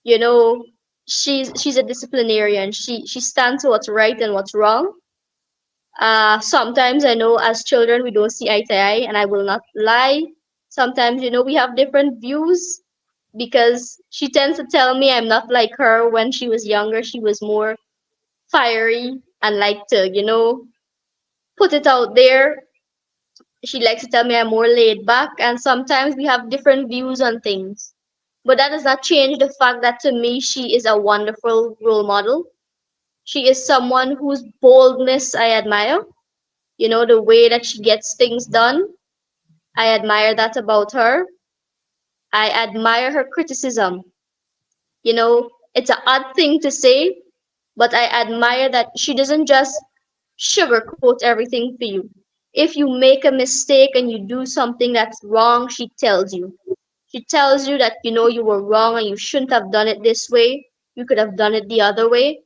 You know, she's a disciplinarian. She stands for what's right and what's wrong. Sometimes I know as children we don't see eye to eye, and I will not lie. Sometimes, we have different views because she tends to tell me I'm not like her when she was younger. She was more fiery and like to, put it out there. She likes to tell me I'm more laid back, and sometimes we have different views on things. But that does not change the fact that to me, she is a wonderful role model. She is someone whose boldness I admire. The way that she gets things done. I admire that about her. I admire her criticism. It's an odd thing to say, but I admire that she doesn't just sugarcoat everything for you. If you make a mistake and you do something that's wrong, she tells you. She tells you that you were wrong and you shouldn't have done it this way. You could have done it the other way.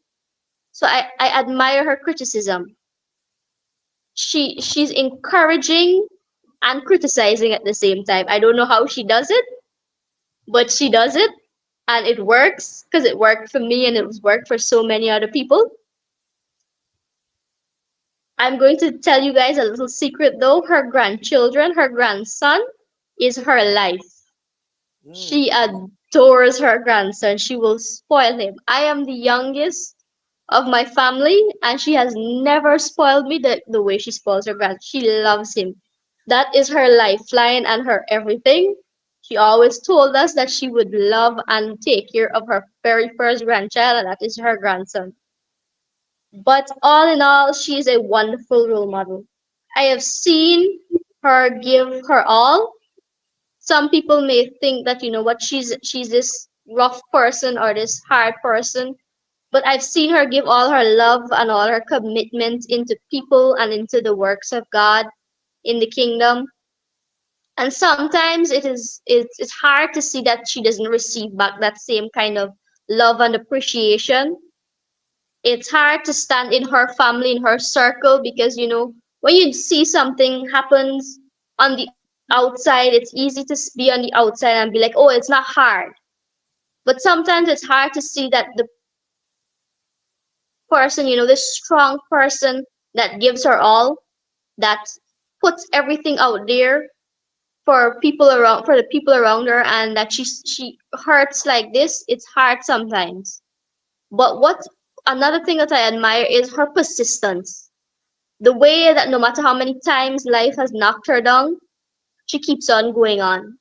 So I admire her criticism. She's encouraging and criticizing at the same time. I don't know how she does it, but she does it and it works because it worked for me and it's worked for so many other people. I'm going to tell you guys a little secret though. Her grandchildren, her grandson is her life. Mm. She adores her grandson. She will spoil him. I am the youngest of my family, and she has never spoiled me the way she spoils her grandson. She loves him. That is her lifeline and her everything. She always told us that she would love and take care of her very first grandchild, and that is her grandson. But all in all, she is a wonderful role model. I have seen her give her all. Some people may think that she's this rough person or this hard person, but I've seen her give all her love and all her commitment into people and into the works of God in the kingdom. And sometimes it's hard to see that she doesn't receive back that same kind of love and appreciation. It's hard to stand in her family, in her circle, because when you see something happens on the outside, it's easy to be on the outside and be like, oh, it's not hard. But sometimes it's hard to see that the person, this strong person that gives her all, that puts everything out there for the people around her, and that she hurts like this. It's hard sometimes. But what another thing that I admire is her persistence. The way that no matter how many times life has knocked her down, she keeps on going on.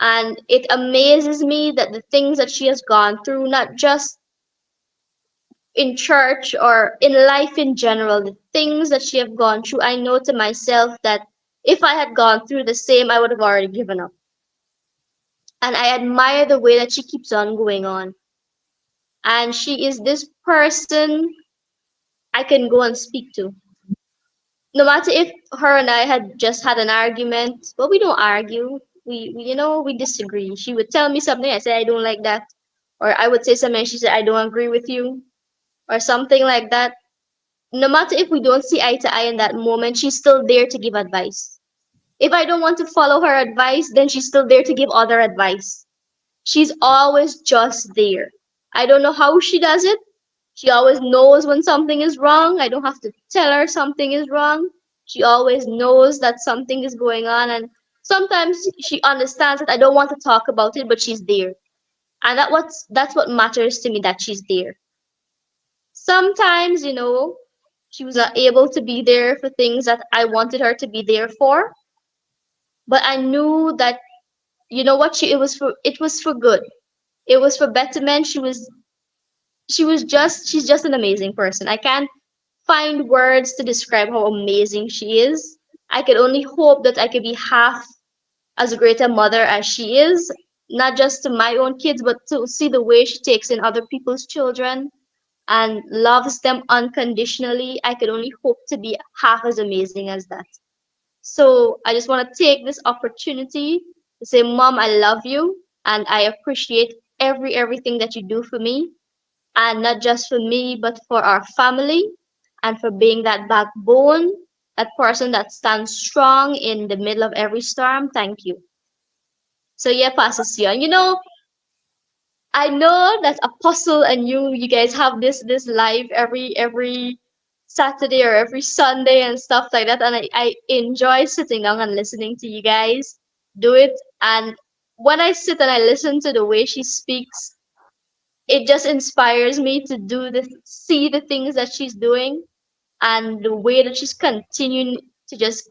And it amazes me that the things that she has gone through, not just in church or in life in general, the things that she have gone through, I know to myself that if I had gone through the same, I would have already given up. And I admire the way that she keeps on going on. And she is this person I can go and speak to. No matter if her and I had just had an argument, but we don't argue. We disagree. She would tell me something, I say I don't like that. Or I would say something, she said I don't agree with you, or something like that. No matter if we don't see eye to eye in that moment, she's still there to give advice. If I don't want to follow her advice, then she's still there to give other advice. She's always just there. I don't know how she does it. She always knows when something is wrong. I don't have to tell her something is wrong. She always knows that something is going on, and sometimes she understands that I don't want to talk about it, but she's there. And that's what matters to me, that she's there. Sometimes, she was not able to be there for things that I wanted her to be there for, but I knew that, what, it was for good. It was for betterment. She's just an amazing person. I can't find words to describe how amazing she is. I could only hope that I could be half as great a mother as she is, not just to my own kids, but to see the way she takes in other people's children and loves them unconditionally. I could only hope to be half as amazing as that. So I just want to take this opportunity to say, Mom, I love you and I appreciate everything that you do for me, and not just for me, but for our family, and for being that backbone, that person that stands strong in the middle of every storm. Thank you. So yeah, Pastor Sion, I know that Apostle and you guys have this live every Saturday or every Sunday and stuff like that, and I enjoy sitting down and listening to you guys do it. And when I sit and I listen to the way she speaks, it just inspires me to see the things that she's doing, and the way that she's continuing to just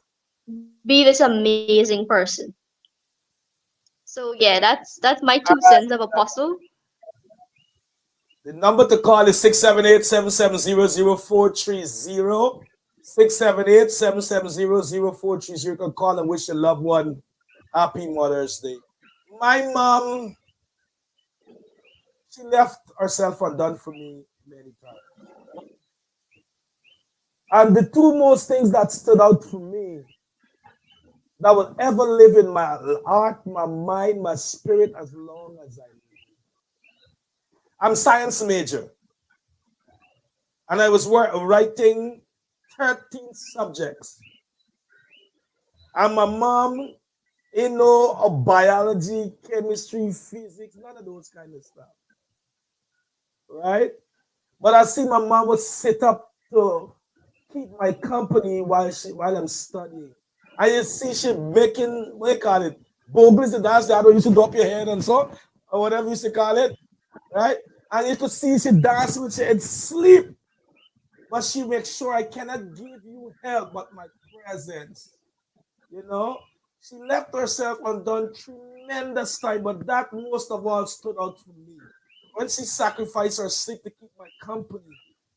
be this amazing person. So yeah, that's my two cents of Apostle. The number to call is 678-770-0430. 678-770-0430. You can call and wish your loved one happy Mother's Day. My mom, she left herself undone for me many times. And the two most things that stood out for me that will ever live in my heart, my mind, my spirit as long as I live. I'm science major, and I was writing 13 subjects. And my mom, of biology, chemistry, physics, none of those kind of stuff. Right? But I see my mom would sit up to keep my company while I'm studying. And you see she making, what do you call it? Bogus the dance that you should drop your head and so, or whatever you used to call it. Right? And you could see she dance with you and sleep. But she makes sure I cannot give you help but my presence. She left herself undone tremendous time, but that most of all stood out for me. When she sacrificed her sleep to keep my company,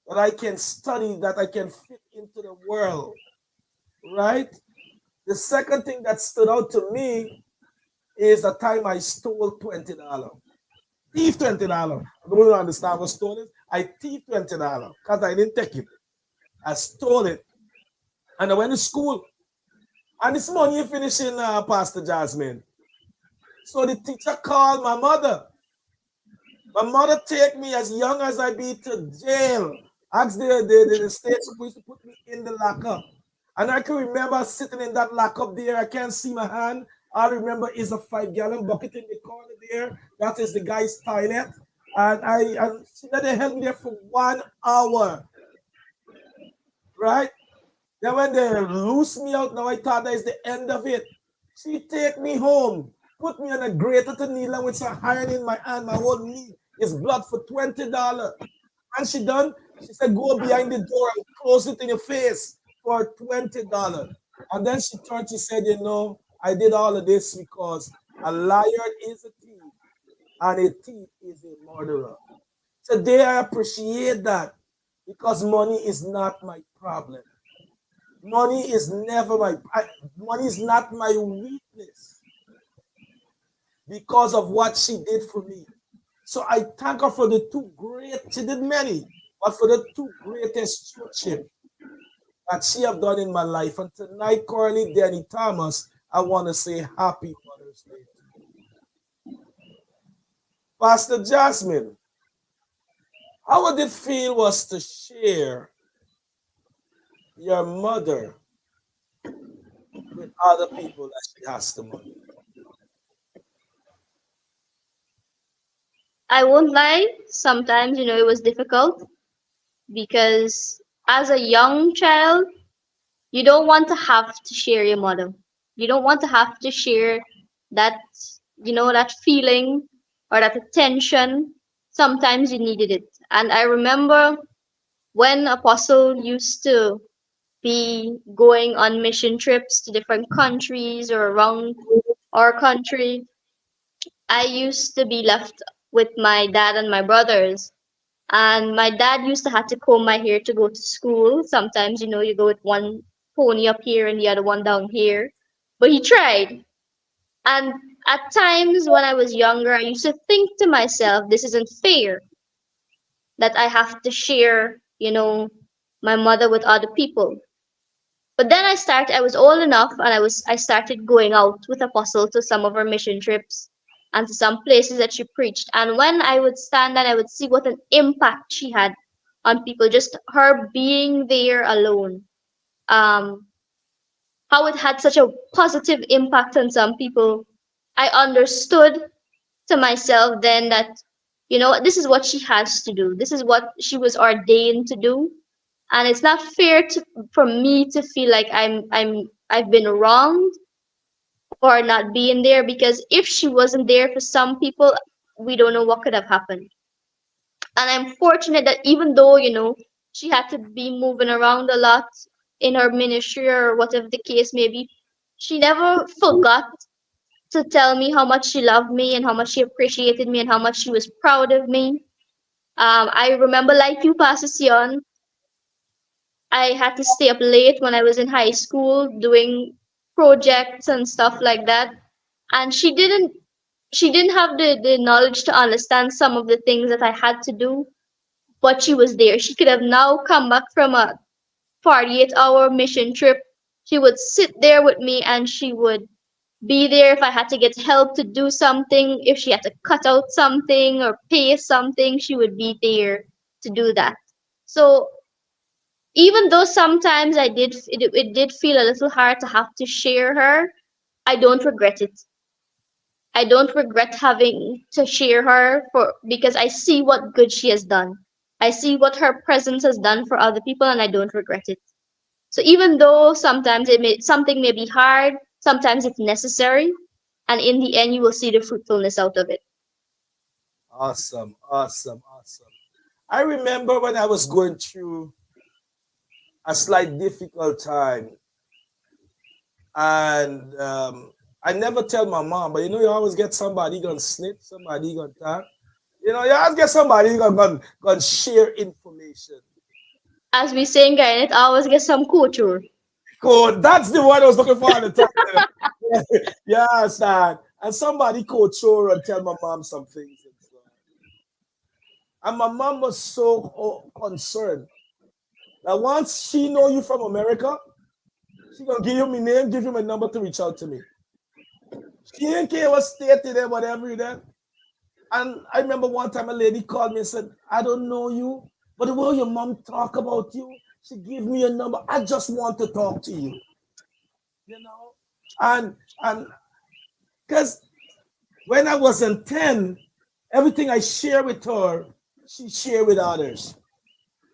that I can study, that I can fit into the world. Right? The second thing that stood out to me is the time I stole $20. Thief $20. I don't even understand what stole is. I thief $20 because I didn't take it. I stole it. And I went to school. And this money you finishing, Pastor Jasmine. So the teacher called my mother. My mother take me as young as I be to jail. Asked the state supposed to put me in the lockup. And I can remember sitting in that lockup there. I can't see my hand. All I remember is a 5-gallon bucket in the corner there. That is the guy's toilet. And she let her help me there for 1 hour. Right? Then when they loose me out, now I thought that is the end of it. She take me home, put me on a grater to kneel with some iron in my hand. My whole knee is blood for $20. And she done, she said, go behind the door and close it in your face for $20. And then she turned, she said, I did all of this because a liar is a thief and a thief is a murderer. Today I appreciate that because money is not my problem. Money is money is not my weakness because of what she did for me. So I thank her for the two great, she did many, but for the two greatest stewardship that she have done in my life. And tonight, Corley, Danny Thomas, I want to say happy Mother's Day to you. Pastor Jasmine, how would it feel was to share your mother with other people that she has to mother? I won't lie, sometimes, it was difficult. because as a young child, you don't want to have to share your mother. You don't want to have to share that, that feeling or that attention. Sometimes you needed it. And I remember when Apostle used to be going on mission trips to different countries or around our country, I used to be left with my dad and my brothers. And my dad used to have to comb my hair to go to school. Sometimes, you go with one pony up here and the other one down here. But he tried. And at times when I was younger, I used to think to myself, this isn't fair that I have to share, my mother with other people. But then I was old enough and I started going out with Apostle to some of her mission trips and to some places that she preached. And when I would stand and I would see what an impact she had on people, just her being there alone, um, how it had such a positive impact on some people, I understood to myself then that, this is what she has to do. This is what she was ordained to do, and it's not fair for me to feel like I've been wronged for not being there, because if she wasn't there for some people, we don't know what could have happened. And I'm fortunate that even though, she had to be moving around a lot in her ministry or whatever the case may be, she never forgot to tell me how much she loved me and how much she appreciated me and how much she was proud of me. I remember, like you, Pastor Sion, I had to stay up late when I was in high school doing projects and stuff like that. And she didn't have the knowledge to understand some of the things that I had to do, but she was there. She could have now come back from a 48-hour mission trip. She would sit there with me and she would be there if I had to get help to do something. If she had to cut out something or paste something, she would be there to do that. So even though sometimes it did feel a little hard to have to share her, I don't regret it. I don't regret having to share her for because I see what good she has done. I see what her presence has done for other people and I don't regret it. So even though sometimes something may be hard, sometimes it's necessary, and in the end you will see the fruitfulness out of it. Awesome, awesome, awesome. I remember when I was going through a slight difficult time, and I never tell my mom, but you always get somebody gonna snitch, somebody gonna talk. You always get somebody gonna share information. As we say in Guyana, it always gets some culture. Cool. That's the word I was looking for at the time. Yeah, son. And somebody called Chora and tell my mom some things. And my mom was so concerned that once she know you from America, she gonna give you my name, give you my number to reach out to me. She didn't care what state it is, whatever it is. And I remember one time a lady called me and said, I don't know you, but the way your mom talk about you, she gave me a number. I just want to talk to you. And because when I was in 10, everything I share with her, she share with others.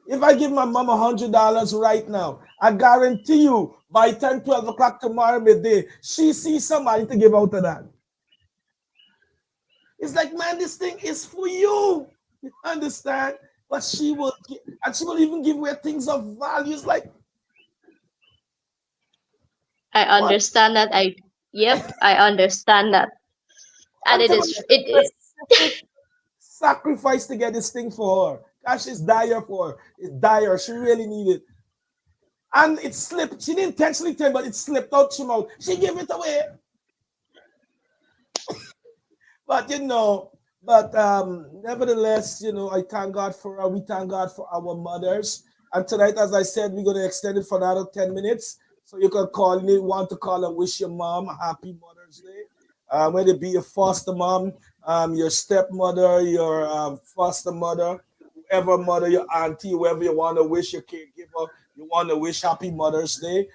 If I give my mom $100 right now, I guarantee you by 10, 12 o'clock tomorrow midday, she sees somebody to give out to that. It's like, man, this thing is for you. You understand? But she will give, and she will even give away things of value. It's like, I what? understand that. I understand that. And it Sometimes is it specific sacrifice to get this thing for her. Gosh, it's dire for her. It's dire. She really needed it. And it slipped. She didn't intentionally tell, but it slipped out her mouth. She gave it away. But nevertheless, I thank God for her. We thank God for our mothers. And tonight, as I said, we're going to extend it for another 10 minutes. So you can call me, want to call and wish your mom a happy Mother's Day. Whether it be your foster mom, your stepmother, your foster mother, whoever mother, your auntie, whoever you want to wish your caregiver, you want to wish happy Mother's Day.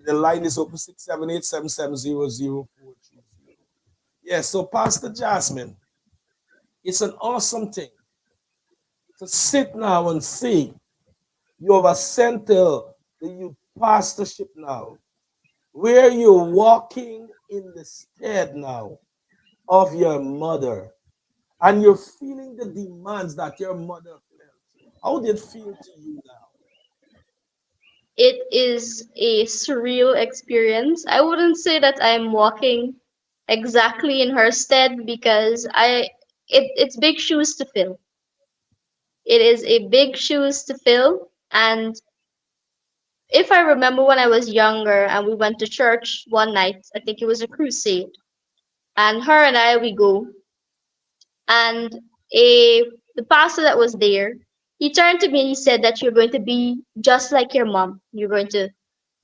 The line is open 678-770-0430. Yes, so Pastor Jasmine, it's an awesome thing to sit now and see You have ascended to the youth pastorship now, where you're walking in the stead now of your mother, and you're feeling the demands that your mother felt. How did it feel to you now? It is a surreal experience. I wouldn't say that I'm walking exactly in her stead because it's big shoes to fill. It is a big shoes to fill. And if I remember when I was younger and we went to church one night, I think it was a crusade, and her and I we go, and a the pastor that was there, he turned to me and he said that you're going to be just like your mom. You're going to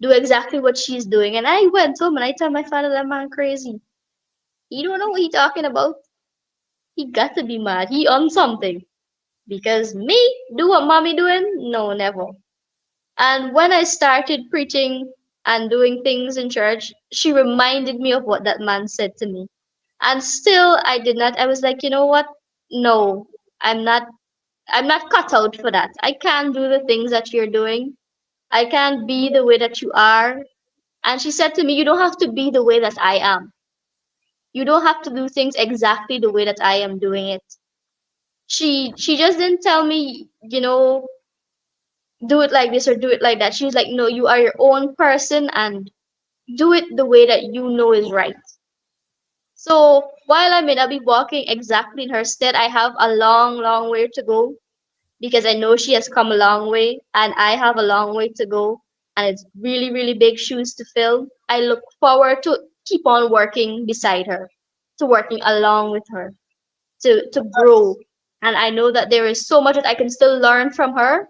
do exactly what she's doing. And I went home and I told my father that man crazy. He don't know what he talking about. He got to be mad. He on something. Because me do what mommy doing? No, never. And when I started preaching and doing things in church, she reminded me of what that man said to me. And still I did not. I was like, you know what? No, I'm not I'm not cut out for that. I can't do the things that you're doing. I can't be the way that you are. And she said to me, you don't have to be the way that I am. You don't have to do things exactly the way that I am doing it. She just didn't tell me, do it like this or do it like that. She was like, no, you are your own person and do it the way that you know is right. So while I may not be walking exactly in her stead, I have a long, long way to go because I know she has come a long way and I have a long way to go. And it's really, really big shoes to fill. I look forward to keep on working beside her, to working along with her, to grow. And I know that there is so much that I can still learn from her.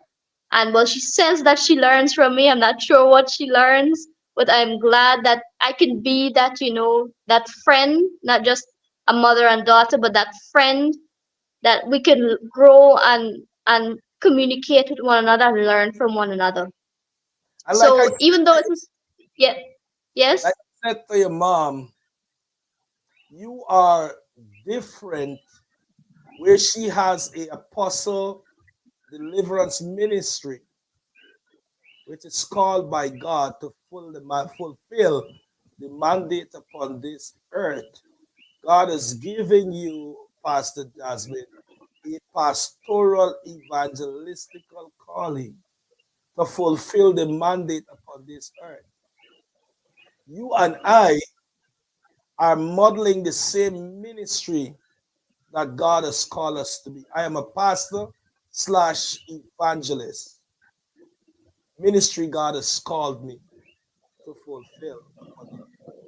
And well, she says that she learns from me. I'm not sure what she learns, but I'm glad that I can be that, that friend, not just a mother and daughter, but that friend that we can grow and communicate with one another and learn from one another. And So even though it's yeah, yes, like I said to your mom, you are different where she has a apostle deliverance ministry, which is called by God to fulfill the mandate upon this earth. God is giving you, Pastor Jasmine, a pastoral evangelistical calling to fulfill the mandate upon this earth. You and I are modeling the same ministry that God has called us to be. I am a pastor slash evangelist. Ministry God has called me to fulfill upon the earth.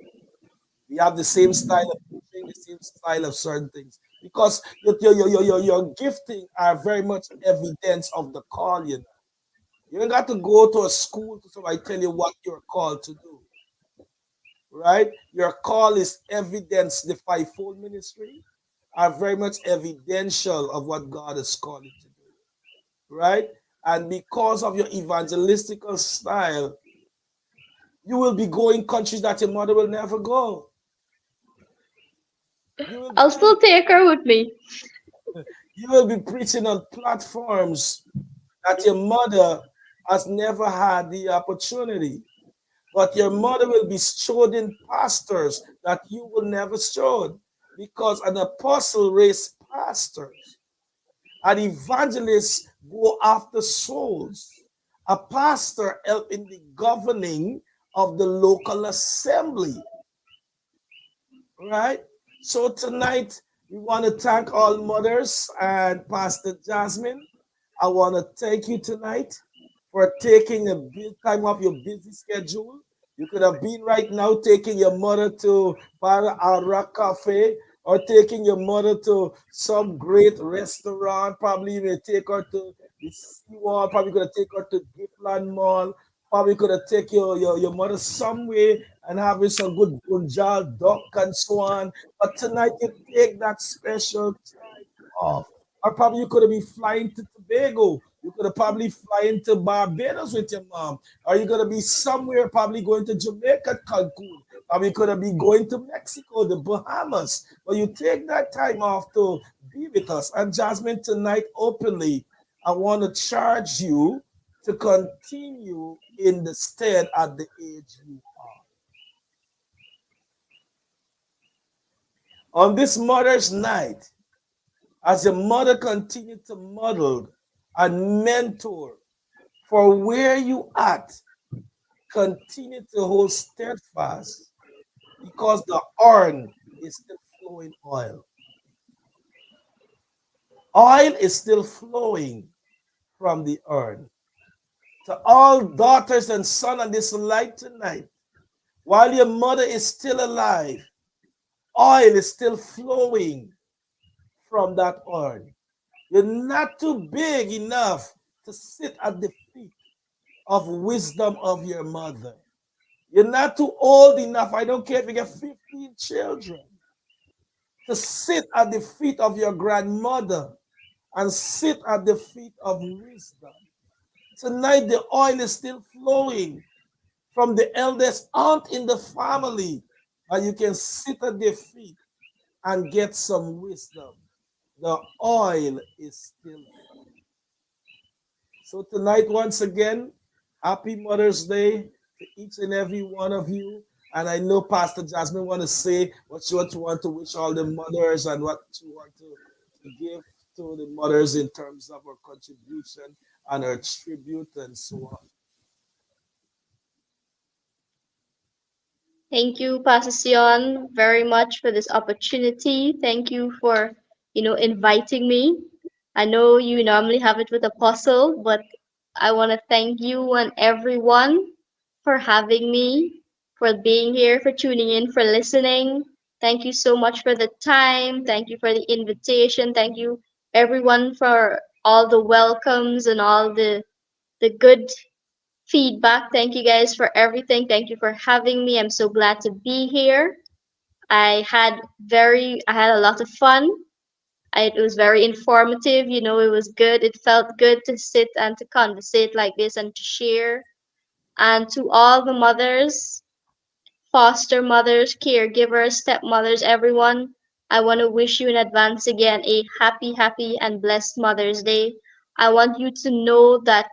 We have the same style of teaching, the same style of certain things. Because your gifting are very much evidence of the call, you know. You ain't got to go to a school to somebody tell you what you're called to do, right? Your call is evidence, the fivefold ministry are very much evidential of what God has called you to do, right? And because of your evangelistical style, you will be going countries that your mother will never go. You will I'll be still take her with me. you will be preaching on platforms that your mother has never had the opportunity. But your mother will be stewarding pastors that you will never steward because an apostle raised pastors. An evangelist go after souls. A pastor help in the governing of the local assembly, right? So tonight we want to thank all mothers and Pastor Jasmine. I want to thank you tonight for taking a bit time off your busy schedule. You could have been right now taking your mother to Para Ara Cafe or taking your mother to some great restaurant. Probably you may take her to the Seawall. Probably could have taken her to Giftland Mall. Probably could have taken your mother somewhere and having some good bunjal, duck, and so on. But tonight you take that special time off. Or probably you could have been flying to Tobago. You could have probably flying to Barbados with your mom. Or you're gonna be somewhere, probably going to Jamaica, Cancun. Probably could have been going to Mexico, the Bahamas. But you take that time off to be with us. And Jasmine, tonight openly, I want to charge you to continue in the stead at the age you are. On this Mother's Night, as a mother continue to model and mentor for where you at, continue to hold steadfast because the urn is still flowing oil. Oil is still flowing from the urn. To all daughters and sons on this light tonight, while your mother is still alive, oil is still flowing from that urn. You're not too big enough to sit at the feet of wisdom of your mother. You're not too old enough. I don't care if you get 15 children to sit at the feet of your grandmother and sit at the feet of wisdom. Tonight, the oil is still flowing from the eldest aunt in the family, and you can sit at their feet and get some wisdom. The oil is still flowing. So tonight, once again, happy Mother's Day to each and every one of you. And I know Pastor Jasmine want to say what you want to wish all the mothers and what you want to give to the mothers in terms of her contribution and her tribute and so on. Thank you, Pastor Seon, very much for this opportunity. Thank you for, inviting me. I know you normally have it with Apostle, but I want to thank you and everyone for having me, for being here, for tuning in, for listening. Thank you so much for the time. Thank you for the invitation. Thank you, everyone, for all the welcomes and all the good feedback. Thank you guys for everything. Thank you for having me. I'm so glad to be here. I had a lot of fun. It was very informative. It was good. It felt good to sit and to conversate like this and to share. And to all the mothers, foster mothers, caregivers, stepmothers, everyone, I want to wish you in advance again a happy, happy, and blessed Mother's Day. I want you to know that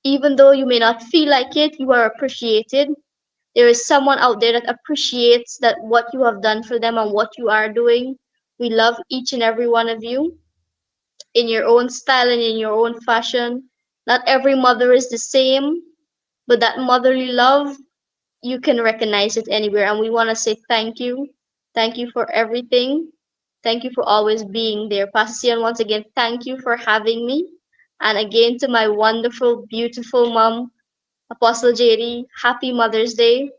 even though you may not feel like it, you are appreciated. There is someone out there that appreciates that what you have done for them and what you are doing. We love each and every one of you in your own style and in your own fashion. Not every mother is the same, but that motherly love, you can recognize it anywhere. And we want to say thank you. Thank you for everything. Thank you for always being there. Pastor Sion, once again, thank you for having me. And again, to my wonderful, beautiful mom, Apostle JD, happy Mother's Day.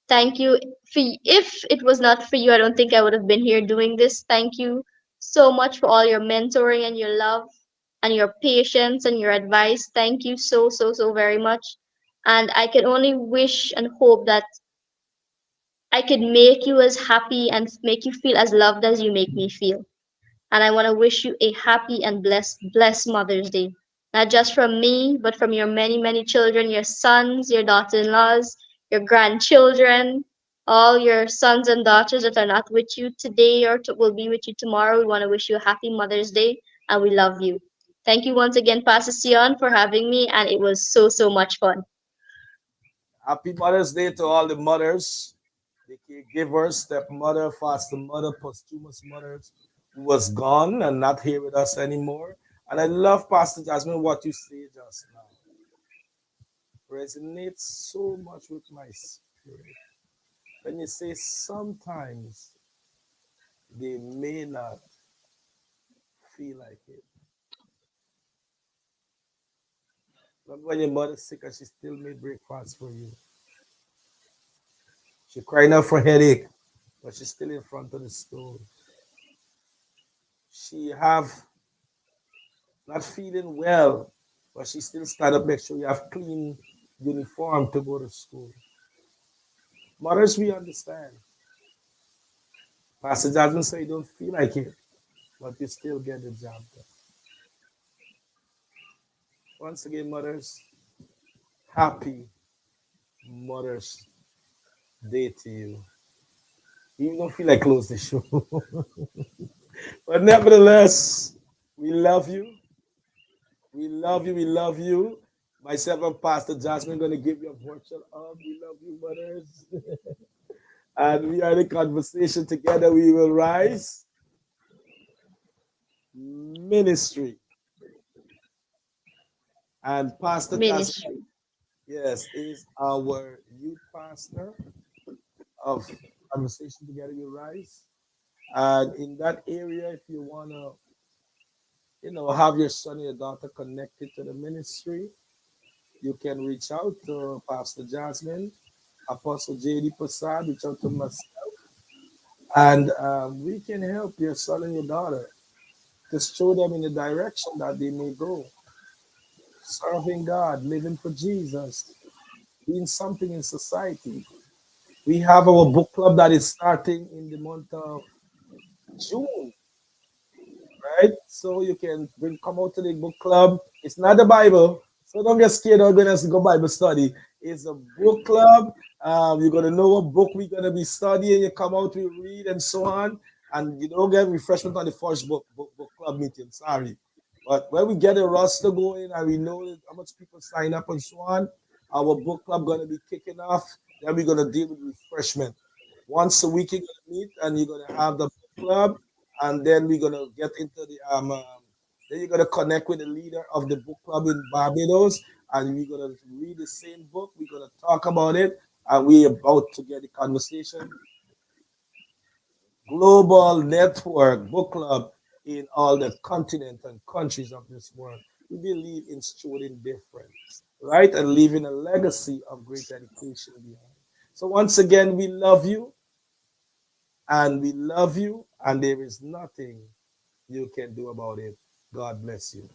Thank you. If it was not for you, I don't think I would have been here doing this. Thank you so much for all your mentoring and your love and your patience and your advice. Thank you so, so, so very much. And I can only wish and hope that I could make you as happy and make you feel as loved as you make me feel. And I want to wish you a happy and blessed Mother's Day. Not just from me, but from your many, many children, your sons, your daughter-in-laws, your grandchildren, all your sons and daughters that are not with you today or will be with you tomorrow. We want to wish you a happy Mother's Day and we love you. Thank you once again, Pastor Sion, for having me, and it was so, so much fun. Happy Mother's Day to all the mothers, the caregivers, stepmother, foster mother, posthumous mothers who was gone and not here with us anymore. And I love, Pastor Jasmine, what you say just now. Resonates so much with my spirit. When you say sometimes they may not feel like it. Remember when your mother's sick and she still made breakfast for you? She crying out for headache, but she's still in front of the stove. She have not feeling well, but she still stand up, make sure you have clean uniform to go to school. Mothers, we understand. Pastor Jasmine say you don't feel like it, but you still get the job done. Once again, mothers, happy Mother's Day to you. You don't feel like close the show. But nevertheless, we love you. We love you. We love you. Myself and Pastor Jasmine going to give you a virtual hug. We love you, mothers. And we are in a conversation together. We will rise. Ministry. And Pastor Jasmine, Ministry. yes, is our youth pastor of Conversation Together We Rise. And in that area, if you want to, have your son or your daughter connected to the ministry, you can reach out to Pastor Jasmine, Apostle J.D. Prasad, reach out to myself, and we can help your son and your daughter to show them in the direction that they may go, serving God, living for Jesus, being something in society. We have our book club that is starting in the month of June, right? So you can come out to the book club. It's not the Bible, so don't get scared or going to go Bible study. It's a book club. You're gonna know what book we're gonna be studying. You come out, we read, and so on. And you don't get refreshment on the first book club meeting. Sorry, but when we get a roster going and we know how much people sign up and so on, our book club gonna be kicking off. Then we're gonna deal with refreshment. Once a week you're gonna meet and you're gonna have the book club, and then we're gonna get into the then you're gonna connect with the leader of the book club in Barbados, and we're gonna read the same book. We're gonna talk about it, and we're about to get the conversation global network book club in all the continents and countries of this world. We believe in stewarding different, right, and leaving a legacy of great education behind. So once again, we love you, and we love you, and there is nothing you can do about it. God bless you.